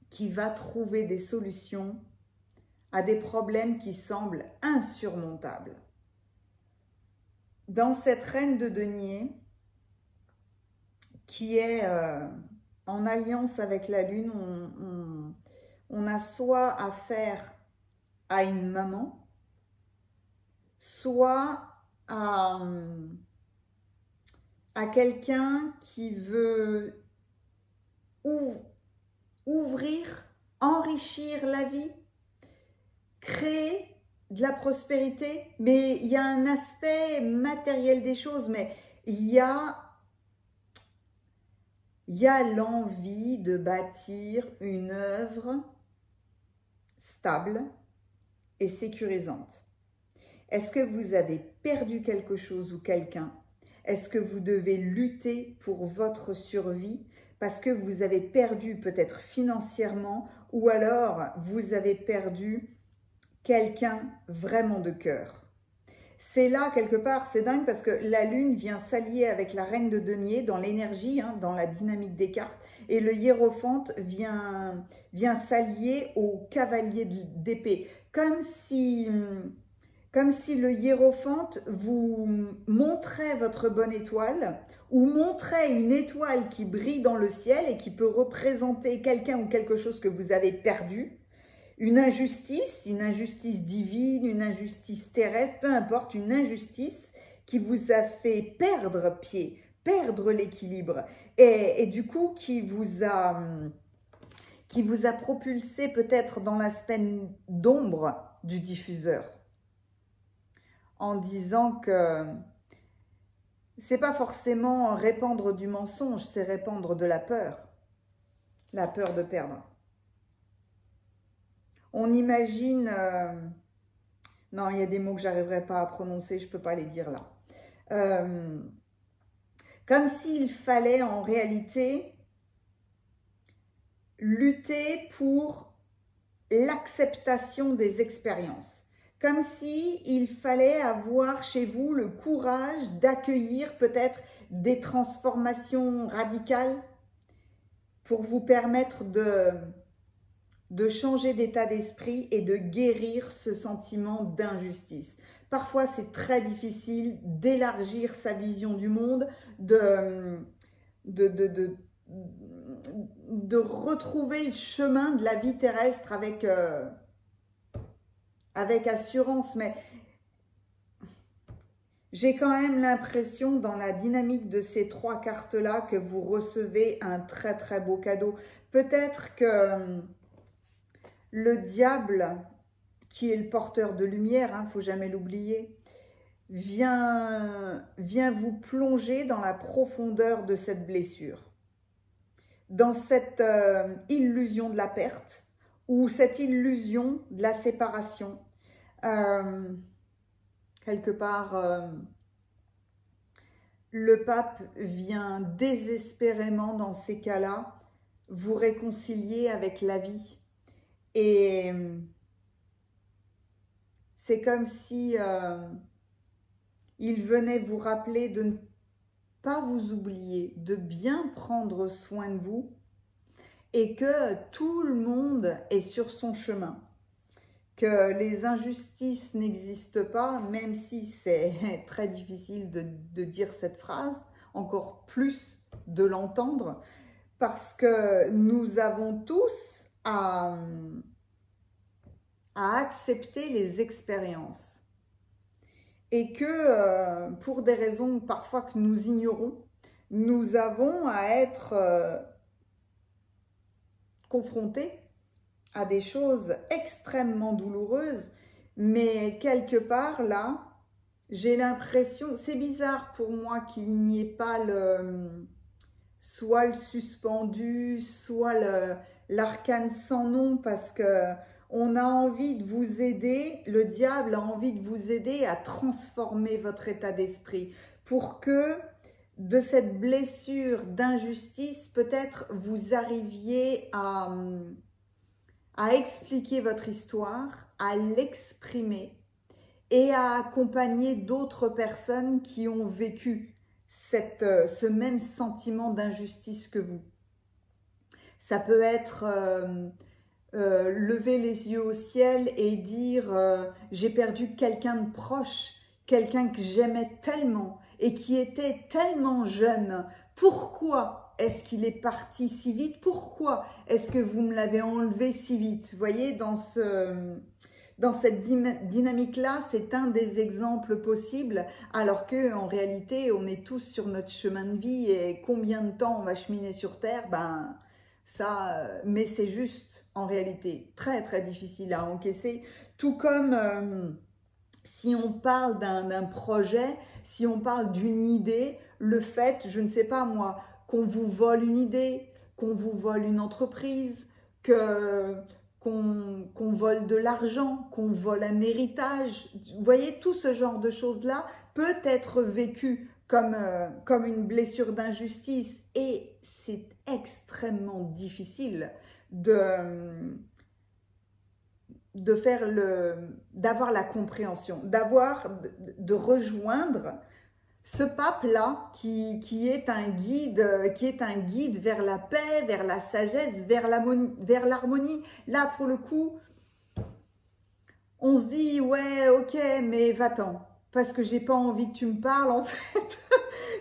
qui va trouver des solutions à des problèmes qui semblent insurmontables. Dans cette reine de denier, qui est en alliance avec la lune, on a soit affaire à une maman, soit à quelqu'un qui veut ouvrir, enrichir la vie, créer de la prospérité, mais il y a un aspect matériel des choses, mais il y a l'envie de bâtir une œuvre stable et sécurisante. Est-ce que vous avez perdu quelque chose ou quelqu'un? Est-ce que vous devez lutter pour votre survie parce que vous avez perdu peut-être financièrement ou alors vous avez perdu quelqu'un vraiment de cœur? C'est là, quelque part, c'est dingue parce que la lune vient s'allier avec la reine de denier dans l'énergie, dans la dynamique des cartes, et le hiérophante vient s'allier au cavalier d'épée, comme si le hiérophante vous montrait votre bonne étoile ou montrait une étoile qui brille dans le ciel et qui peut représenter quelqu'un ou quelque chose que vous avez perdu. Une injustice divine, une injustice terrestre, peu importe, une injustice qui vous a fait perdre pied, perdre l'équilibre et du coup qui vous a propulsé peut-être dans l'aspect d'ombre du diffuseur en disant que c'est pas forcément répandre du mensonge, c'est répandre de la peur de perdre. On imagine, non, il y a des mots que j'arriverai pas à prononcer, je peux pas les dire là. Comme s'il fallait en réalité lutter pour l'acceptation des expériences. Comme s'il fallait avoir chez vous le courage d'accueillir peut-être des transformations radicales pour vous permettre de changer d'état d'esprit et de guérir ce sentiment d'injustice. Parfois, c'est très difficile d'élargir sa vision du monde, de retrouver le chemin de la vie terrestre avec assurance. Mais J'ai quand même l'impression dans la dynamique de ces 3 cartes-là que vous recevez un très très beau cadeau. Peut-être que le diable, qui est le porteur de lumière, hein, faut jamais l'oublier, vient vous plonger dans la profondeur de cette blessure, dans cette illusion de la perte ou cette illusion de la séparation. Quelque part, le pape vient désespérément dans ces cas-là vous réconcilier avec la vie. Et c'est comme si il venait vous rappeler de ne pas vous oublier, de bien prendre soin de vous et que tout le monde est sur son chemin, que les injustices n'existent pas, même si c'est très difficile de dire cette phrase, encore plus de l'entendre, parce que nous avons tous à accepter les expériences. Et que pour des raisons parfois que nous ignorons, nous avons à être confrontés à des choses extrêmement douloureuses, mais quelque part là, j'ai l'impression, c'est bizarre pour moi qu'il n'y ait pas soit le suspendu, soit l'arcane sans nom, parce que on a envie de vous aider, le diable a envie de vous aider à transformer votre état d'esprit pour que de cette blessure d'injustice, peut-être vous arriviez à expliquer votre histoire, à l'exprimer et à accompagner d'autres personnes qui ont vécu ce même sentiment d'injustice que vous. Ça peut être lever les yeux au ciel et dire j'ai perdu quelqu'un de proche, quelqu'un que j'aimais tellement et qui était tellement jeune. Pourquoi est-ce qu'il est parti si vite? Pourquoi est-ce que vous me l'avez enlevé si vite? Vous voyez, dans cette dynamique-là, c'est un des exemples possibles, alors qu'en réalité, on est tous sur notre chemin de vie et combien de temps on va cheminer sur Terre, ben ça, mais c'est juste en réalité très très difficile à encaisser, tout comme si on parle d'un projet, si on parle d'une idée, le fait, je ne sais pas moi, qu'on vous vole une idée, qu'on vous vole une entreprise, qu'on vole de l'argent, qu'on vole un héritage. Vous voyez, tout ce genre de choses-là peut être vécu comme une blessure d'injustice et c'est extrêmement difficile d'avoir la compréhension, de rejoindre ce pape-là qui est un guide vers la paix, vers la sagesse, vers l'harmonie. Là, pour le coup, on se dit, ouais, ok, mais va-t'en, parce que j'ai pas envie que tu me parles, en fait.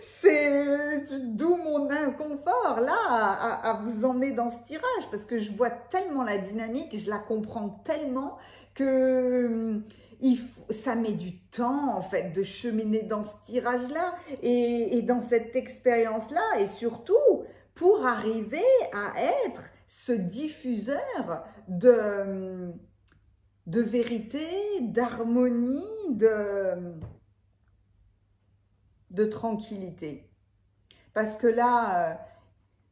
C'est d'où mon inconfort, là, à vous emmener dans ce tirage, parce que je vois tellement la dynamique, je la comprends tellement que ça met du temps, en fait, de cheminer dans ce tirage-là et dans cette expérience-là, et surtout pour arriver à être ce diffuseur de vérité, d'harmonie, de tranquillité. Parce que là,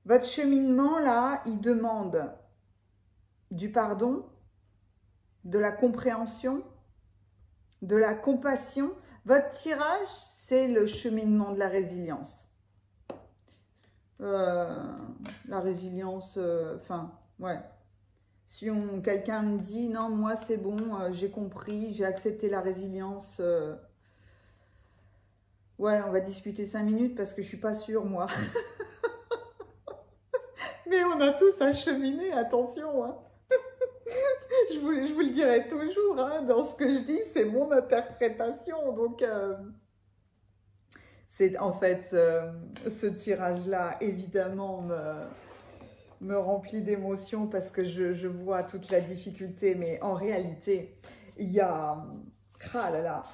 votre cheminement, là, il demande du pardon, de la compréhension, de la compassion. Votre tirage, c'est le cheminement de la résilience. La résilience, enfin, ouais. Si quelqu'un me dit, non, moi, c'est bon, j'ai compris, j'ai accepté la résilience, ouais, on va discuter 5 minutes parce que je suis pas sûre, moi. Mais on a tous à cheminer, attention. Hein. je vous le dirai toujours, hein, dans ce que je dis, c'est mon interprétation. Donc, c'est en fait, ce tirage-là, évidemment, me remplit d'émotions parce que je vois toute la difficulté. Mais en réalité, il y a... Ah là là,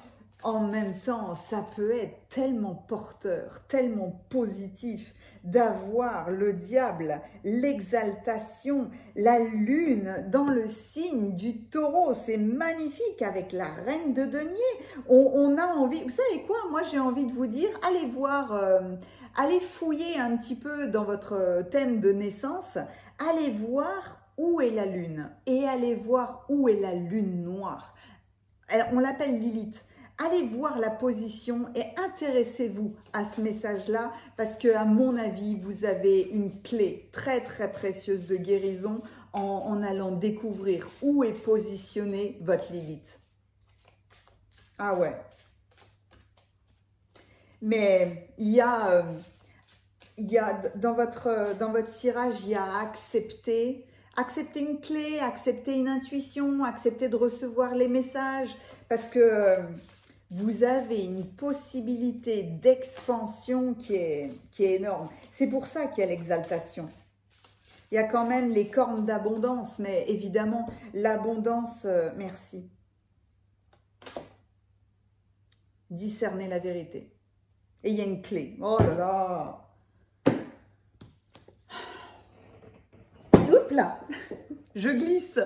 en même temps, ça peut être tellement porteur, tellement positif d'avoir le diable, l'exaltation, la lune dans le signe du taureau. C'est magnifique avec la reine de denier. On a envie, vous savez quoi, moi j'ai envie de vous dire, allez voir, allez fouiller un petit peu dans votre thème de naissance, allez voir où est la lune et allez voir où est la lune noire. Alors, on l'appelle Lilith. Allez voir la position et intéressez-vous à ce message-là parce que, à mon avis, vous avez une clé très très précieuse de guérison en allant découvrir où est positionnée votre Lilith. Ah ouais. Mais il y a dans votre tirage, il y a accepter une clé, accepter une intuition, accepter de recevoir les messages, parce que vous avez une possibilité d'expansion qui est énorme. C'est pour ça qu'il y a l'exaltation. Il y a quand même les cornes d'abondance, mais évidemment, l'abondance, merci. Discerner la vérité. Et il y a une clé. Oh là là! Oups là, je glisse.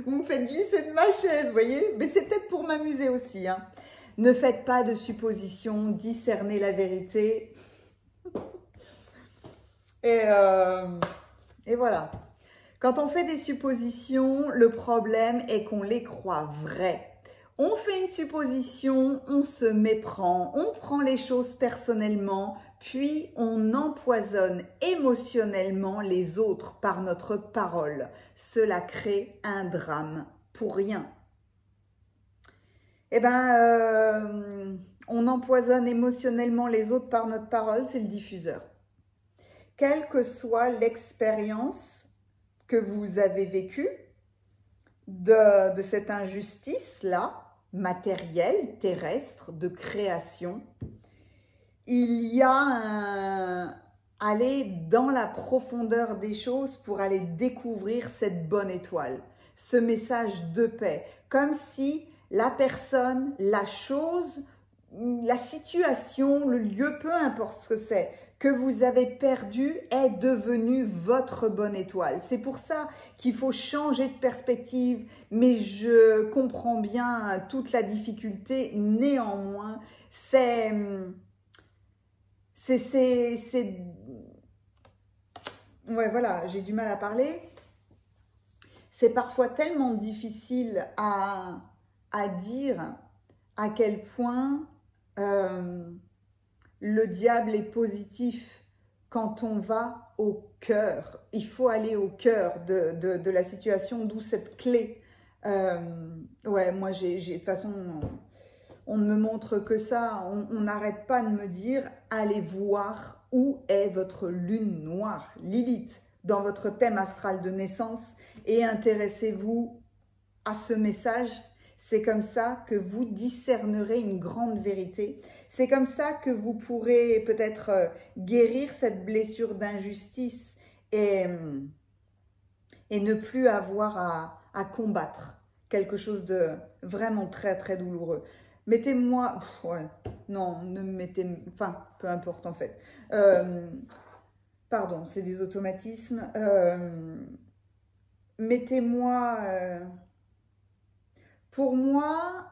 Vous me faites glisser de ma chaise, vous voyez. Mais c'est peut-être pour m'amuser aussi. Hein. Ne faites pas de suppositions, discernez la vérité. Et voilà. Quand on fait des suppositions, le problème est qu'on les croit vraies. On fait une supposition, on se méprend, on prend les choses personnellement, puis on empoisonne émotionnellement les autres par notre parole. Cela crée un drame pour rien. Eh bien, on empoisonne émotionnellement les autres par notre parole, c'est le diffuseur. Quelle que soit l'expérience que vous avez vécue de cette injustice-là, matérielle, terrestre, de création, il y a aller dans la profondeur des choses pour aller découvrir cette bonne étoile, ce message de paix, comme si la personne, la chose, la situation, le lieu, peu importe ce que c'est, que vous avez perdu est devenu votre bonne étoile. C'est pour ça qu'il faut changer de perspective, mais je comprends bien toute la difficulté. Néanmoins, ouais, voilà, j'ai du mal à parler. C'est parfois tellement difficile à dire à quel point le diable est positif quand on va au cœur. Il faut aller au cœur de la situation, d'où cette clé. Ouais, moi, de toute façon, on ne me montre que ça. On n'arrête pas de me dire, allez voir où est votre lune noire, Lilith, dans votre thème astral de naissance et intéressez-vous à ce message. C'est comme ça que vous discernerez une grande vérité. C'est comme ça que vous pourrez peut-être guérir cette blessure d'injustice et ne plus avoir à combattre quelque chose de vraiment très très douloureux. Mettez-moi, ouais, non, ne me mettez, enfin, peu importe en fait. Pardon, c'est des automatismes. Mettez-moi, pour moi,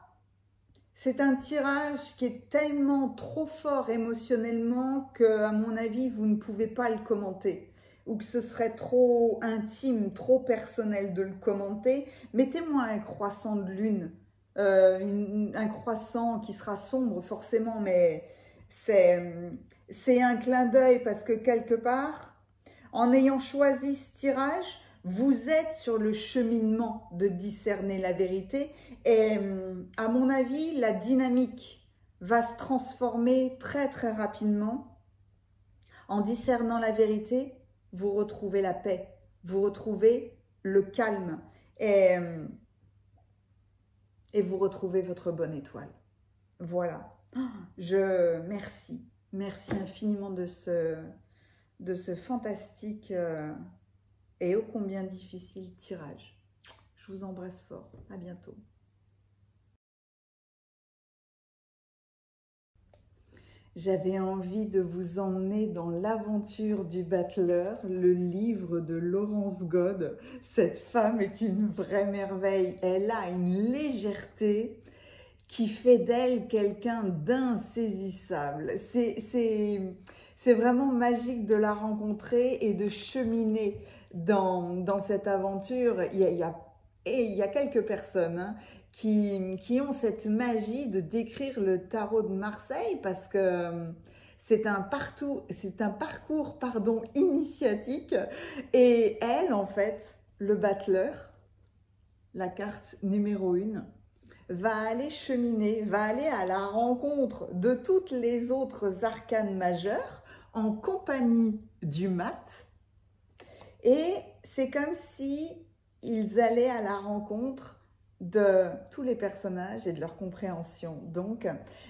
c'est un tirage qui est tellement trop fort émotionnellement que, à mon avis, vous ne pouvez pas le commenter ou que ce serait trop intime, trop personnel de le commenter. Mettez-moi un croissant de lune, un croissant qui sera sombre forcément, mais c'est un clin d'œil parce que quelque part, en ayant choisi ce tirage, vous êtes sur le cheminement de discerner la vérité et à mon avis, la dynamique va se transformer très très rapidement. En discernant la vérité, vous retrouvez la paix, vous retrouvez le calme et vous retrouvez votre bonne étoile. Voilà. Merci infiniment de ce fantastique et ô combien difficile tirage. Je vous embrasse fort. À bientôt. j'avais envie de vous emmener dans l'aventure du battleur, le livre de Laurence God. Cette femme est une vraie merveille. Elle a une légèreté qui fait d'elle quelqu'un d'insaisissable. C'est vraiment magique de la rencontrer et de cheminer dans cette aventure. Il y a quelques personnes qui ont cette magie de décrire le tarot de Marseille parce que c'est un parcours initiatique. Et elle, en fait, le battleur, la carte numéro 1, va aller cheminer, va aller à la rencontre de toutes les autres arcanes majeures en compagnie du mat. Et c'est comme si ils allaient à la rencontre de tous les personnages et de leur compréhension. Donc,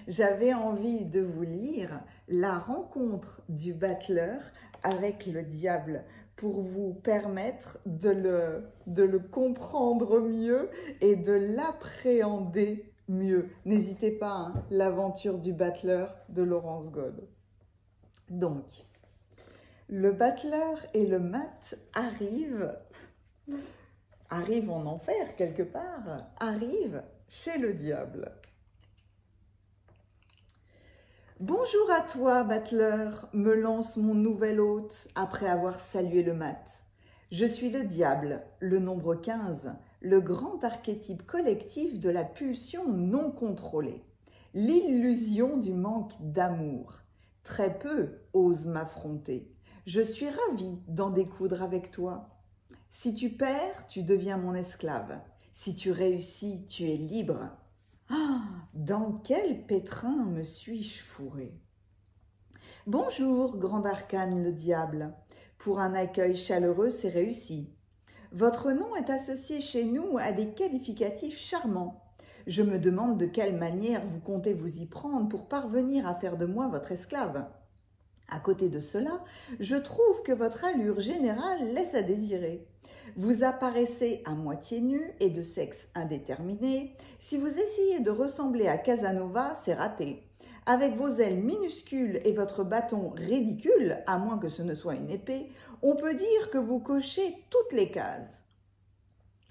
j'avais envie de vous lire la rencontre du battleur avec le diable pour vous permettre de le comprendre mieux et de l'appréhender mieux. N'hésitez pas, hein, l'aventure du battleur de Laurence God. Donc, le battleur et le mat arrivent en enfer quelque part, arrivent chez le diable. Bonjour à toi, battleur, me lance mon nouvel hôte après avoir salué le mat. Je suis le diable, le nombre 15, le grand archétype collectif de la pulsion non contrôlée, l'illusion du manque d'amour. Très peu osent m'affronter. Je suis ravie d'en découdre avec toi. Si tu perds, tu deviens mon esclave. Si tu réussis, tu es libre. Ah, dans quel pétrin me suis-je fourré? Bonjour, grand arcane le diable. Pour un accueil chaleureux, c'est réussi. Votre nom est associé chez nous à des qualificatifs charmants. Je me demande de quelle manière vous comptez vous y prendre pour parvenir à faire de moi votre esclave. À côté de cela, je trouve que votre allure générale laisse à désirer. Vous apparaissez à moitié nu et de sexe indéterminé. Si vous essayez de ressembler à Casanova, c'est raté. Avec vos ailes minuscules et votre bâton ridicule, à moins que ce ne soit une épée, on peut dire que vous cochez toutes les cases.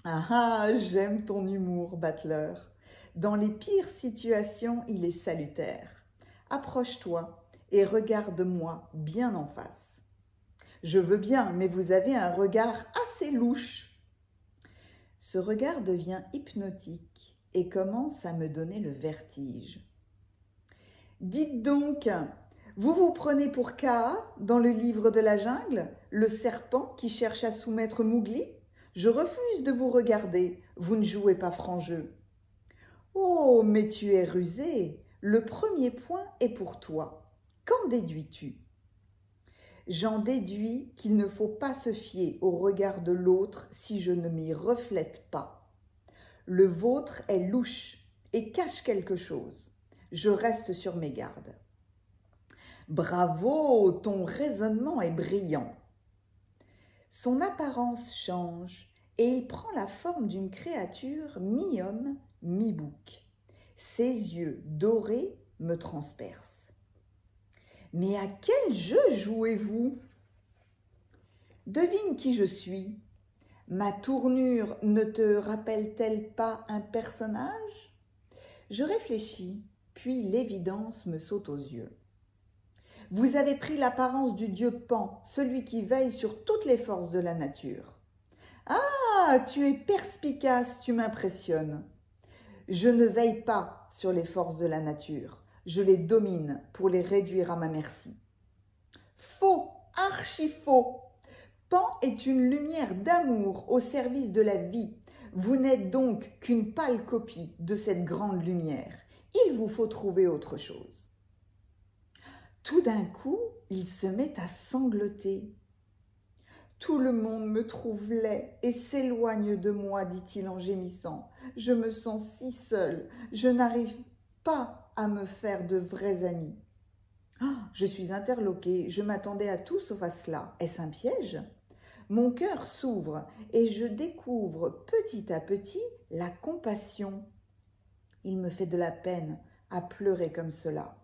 Ah ah, j'aime ton humour, battleur. Dans les pires situations, il est salutaire. Approche-toi et regarde-moi bien en face. Je veux bien, mais vous avez un regard assez louche. Ce regard devient hypnotique et commence à me donner le vertige. Dites donc, vous vous prenez pour Kaa dans le livre de la jungle, le serpent qui cherche à soumettre Mowgli? Je refuse de vous regarder, vous ne jouez pas franc jeu. Oh, mais tu es rusé, le premier point est pour toi. Qu'en déduis-tu? J'en déduis qu'il ne faut pas se fier au regard de l'autre si je ne m'y reflète pas. Le vôtre est louche et cache quelque chose. Je reste sur mes gardes. Bravo, ton raisonnement est brillant. Son apparence change et il prend la forme d'une créature mi-homme, mi-bouc. Ses yeux dorés me transpercent. Mais à quel jeu jouez-vous? Devine qui je suis. Ma tournure ne te rappelle-t-elle pas un personnage? Je réfléchis, puis l'évidence me saute aux yeux. Vous avez pris l'apparence du dieu Pan, celui qui veille sur toutes les forces de la nature. Ah, tu es perspicace, tu m'impressionnes. Je ne veille pas sur les forces de la nature. Je les domine pour les réduire à ma merci. Faux, archi faux. Pan est une lumière d'amour au service de la vie. Vous n'êtes donc qu'une pâle copie de cette grande lumière. Il vous faut trouver autre chose. Tout d'un coup, il se met à sangloter. Tout le monde me trouve laid et s'éloigne de moi, dit-il en gémissant. Je me sens si seul, je n'arrive pas à me faire de vrais amis. Oh, je suis interloquée, je m'attendais à tout sauf à cela. Est-ce un piège? Mon cœur s'ouvre et je découvre petit à petit la compassion. Il me fait de la peine à pleurer comme cela.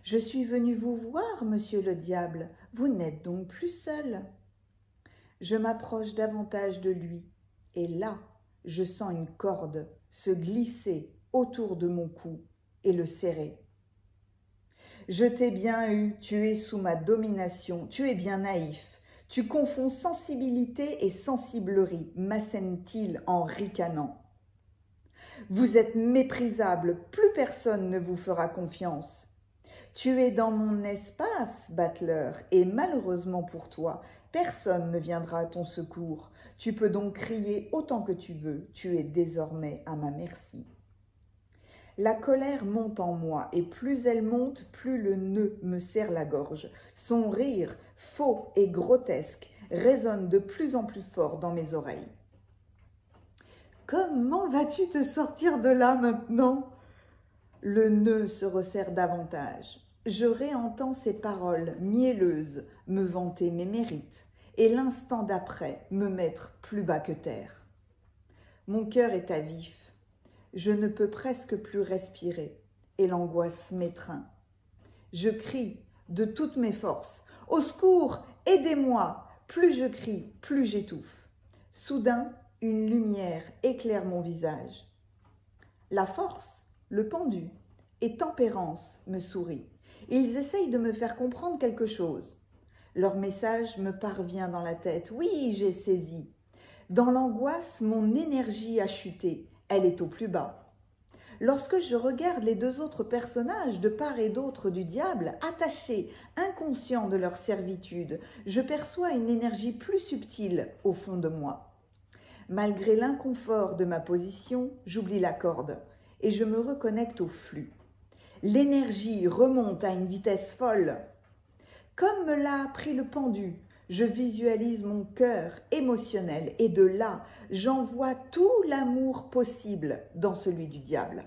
Je suis venu vous voir, monsieur le diable, vous n'êtes donc plus seul. Je m'approche davantage de lui, et là, je sens une corde se glisser autour de mon cou et le serrer. Je t'ai bien eu, tu es sous ma domination, tu es bien naïf. Tu confonds sensibilité et sensiblerie, m'assène-t-il en ricanant. Vous êtes méprisable, plus personne ne vous fera confiance. Tu es dans mon espace, Battler, et malheureusement pour toi, personne ne viendra à ton secours. Tu peux donc crier autant que tu veux, tu es désormais à ma merci. La colère monte en moi, et plus elle monte, plus le nœud me serre la gorge. Son rire, faux et grotesque, résonne de plus en plus fort dans mes oreilles. Comment vas-tu te sortir de là maintenant? Le nœud se resserre davantage. Je réentends ces paroles mielleuses me vanter mes mérites, et l'instant d'après me mettre plus bas que terre. Mon cœur est à vif. Je ne peux presque plus respirer, et l'angoisse m'étreint. Je crie de toutes mes forces. « Au secours, aidez-moi !» Plus je crie, plus j'étouffe. Soudain, une lumière éclaire mon visage. La force, le pendu et Tempérance me sourient. Ils essayent de me faire comprendre quelque chose. Leur message me parvient dans la tête. Oui, j'ai saisi. Dans l'angoisse, mon énergie a chuté. Elle est au plus bas. Lorsque je regarde les deux autres personnages de part et d'autre du diable, attachés, inconscients de leur servitude, je perçois une énergie plus subtile au fond de moi. Malgré l'inconfort de ma position, j'oublie la corde et je me reconnecte au flux. L'énergie remonte à une vitesse folle. Comme me l'a appris le pendu, je visualise mon cœur émotionnel et de là, j'envoie tout l'amour possible dans celui du diable.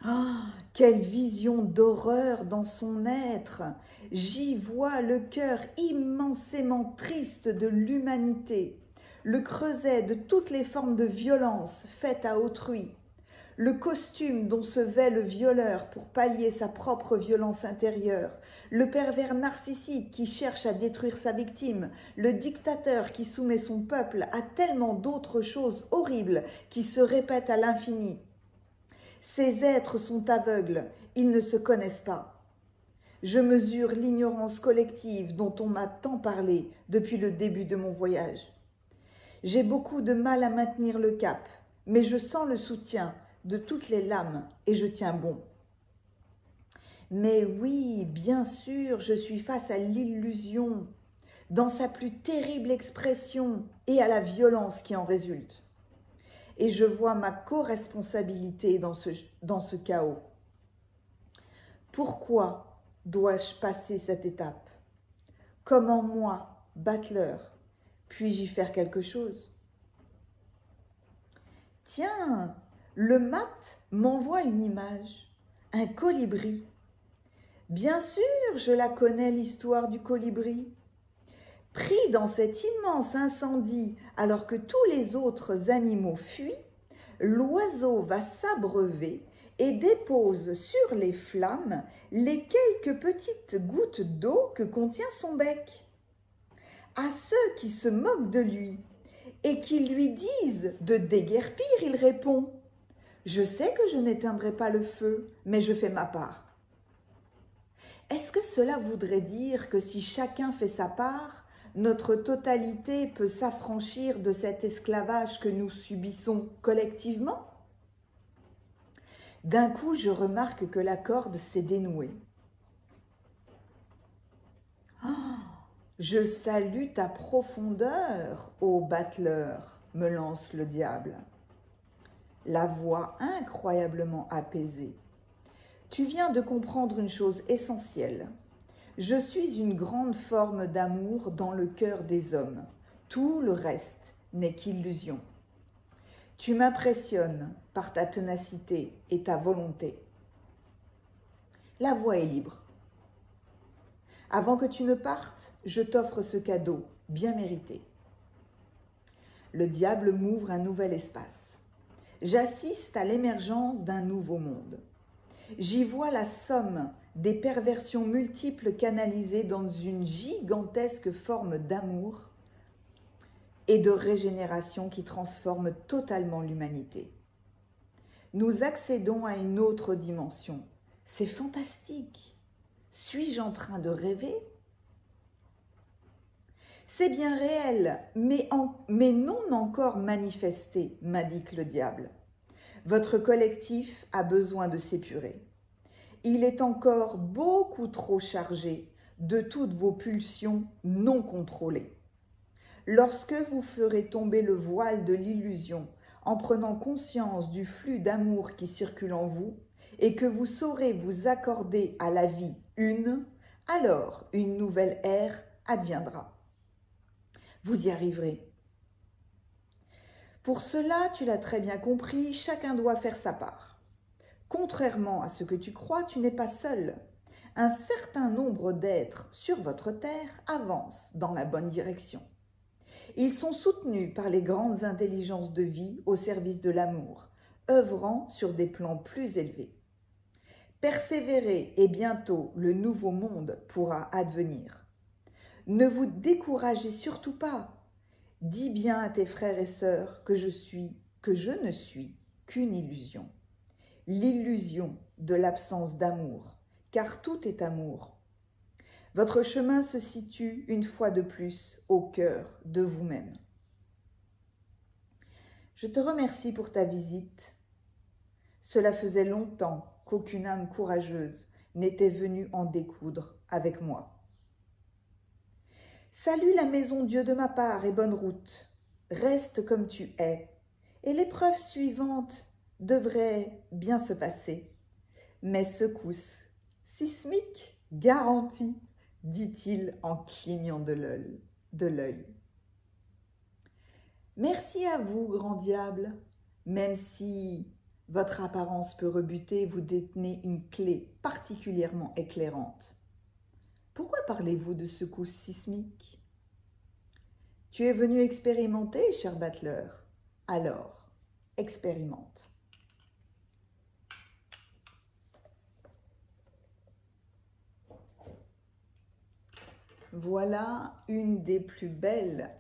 Ah, quelle vision d'horreur dans son être! J'y vois le cœur immensément triste de l'humanité, le creuset de toutes les formes de violence faites à autrui, le costume dont se vêt le violeur pour pallier sa propre violence intérieure, le pervers narcissique qui cherche à détruire sa victime, le dictateur qui soumet son peuple à tellement d'autres choses horribles qui se répètent à l'infini. Ces êtres sont aveugles, ils ne se connaissent pas. Je mesure l'ignorance collective dont on m'a tant parlé depuis le début de mon voyage. J'ai beaucoup de mal à maintenir le cap, mais je sens le soutien de toutes les lames et je tiens bon. Mais oui, bien sûr, je suis face à l'illusion, dans sa plus terrible expression et à la violence qui en résulte. Et je vois ma co-responsabilité dans ce chaos. Pourquoi dois-je passer cette étape? Comment moi, Battler, puis-je y faire quelque chose? Tiens, le mat m'envoie une image, un colibri. Bien sûr, je la connais, l'histoire du colibri. Pris dans cet immense incendie alors que tous les autres animaux fuient, l'oiseau va s'abreuver et dépose sur les flammes les quelques petites gouttes d'eau que contient son bec. À ceux qui se moquent de lui et qui lui disent de déguerpir, il répond « Je sais que je n'éteindrai pas le feu, mais je fais ma part. » Est-ce que cela voudrait dire que si chacun fait sa part, notre totalité peut s'affranchir de cet esclavage que nous subissons collectivement? D'un coup, je remarque que la corde s'est dénouée. Oh, je salue ta profondeur, ô Battler, me lance le diable. La voix incroyablement apaisée. Tu viens de comprendre une chose essentielle. Je suis une grande forme d'amour dans le cœur des hommes. Tout le reste n'est qu'illusion. Tu m'impressionnes par ta ténacité et ta volonté. La voie est libre. Avant que tu ne partes, je t'offre ce cadeau bien mérité. Le diable m'ouvre un nouvel espace. J'assiste à l'émergence d'un nouveau monde. J'y vois la somme des perversions multiples canalisées dans une gigantesque forme d'amour et de régénération qui transforme totalement l'humanité. Nous accédons à une autre dimension. C'est fantastique. Suis-je en train de rêver? C'est bien réel, mais non encore manifesté, m'indique le diable. Votre collectif a besoin de s'épurer. Il est encore beaucoup trop chargé de toutes vos pulsions non contrôlées. Lorsque vous ferez tomber le voile de l'illusion en prenant conscience du flux d'amour qui circule en vous et que vous saurez vous accorder à la vie alors une nouvelle ère adviendra. Vous y arriverez. Pour cela, tu l'as très bien compris, chacun doit faire sa part. Contrairement à ce que tu crois, tu n'es pas seul. Un certain nombre d'êtres sur votre terre avancent dans la bonne direction. Ils sont soutenus par les grandes intelligences de vie au service de l'amour, œuvrant sur des plans plus élevés. Persévérez et bientôt le nouveau monde pourra advenir. Ne vous découragez surtout pas. Dis bien à tes frères et sœurs que je ne suis qu'une illusion. L'illusion de l'absence d'amour, car tout est amour. Votre chemin se situe une fois de plus au cœur de vous-même. Je te remercie pour ta visite. Cela faisait longtemps qu'aucune âme courageuse n'était venue en découdre avec moi. Salue la maison Dieu de ma part et bonne route. Reste comme tu es, et l'épreuve suivante devrait bien se passer. Mes secousses sismiques garanties, dit-il en clignant de l'œil. Merci à vous, grand diable, même si votre apparence peut rebuter, vous détenez une clé particulièrement éclairante. Pourquoi parlez-vous de secousses sismiques? Tu es venu expérimenter, cher battleur. Alors, expérimente. Voilà une des plus belles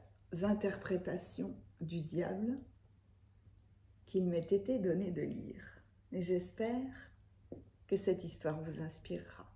interprétations du diable qu'il m'ait été donné de lire. J'espère que cette histoire vous inspirera.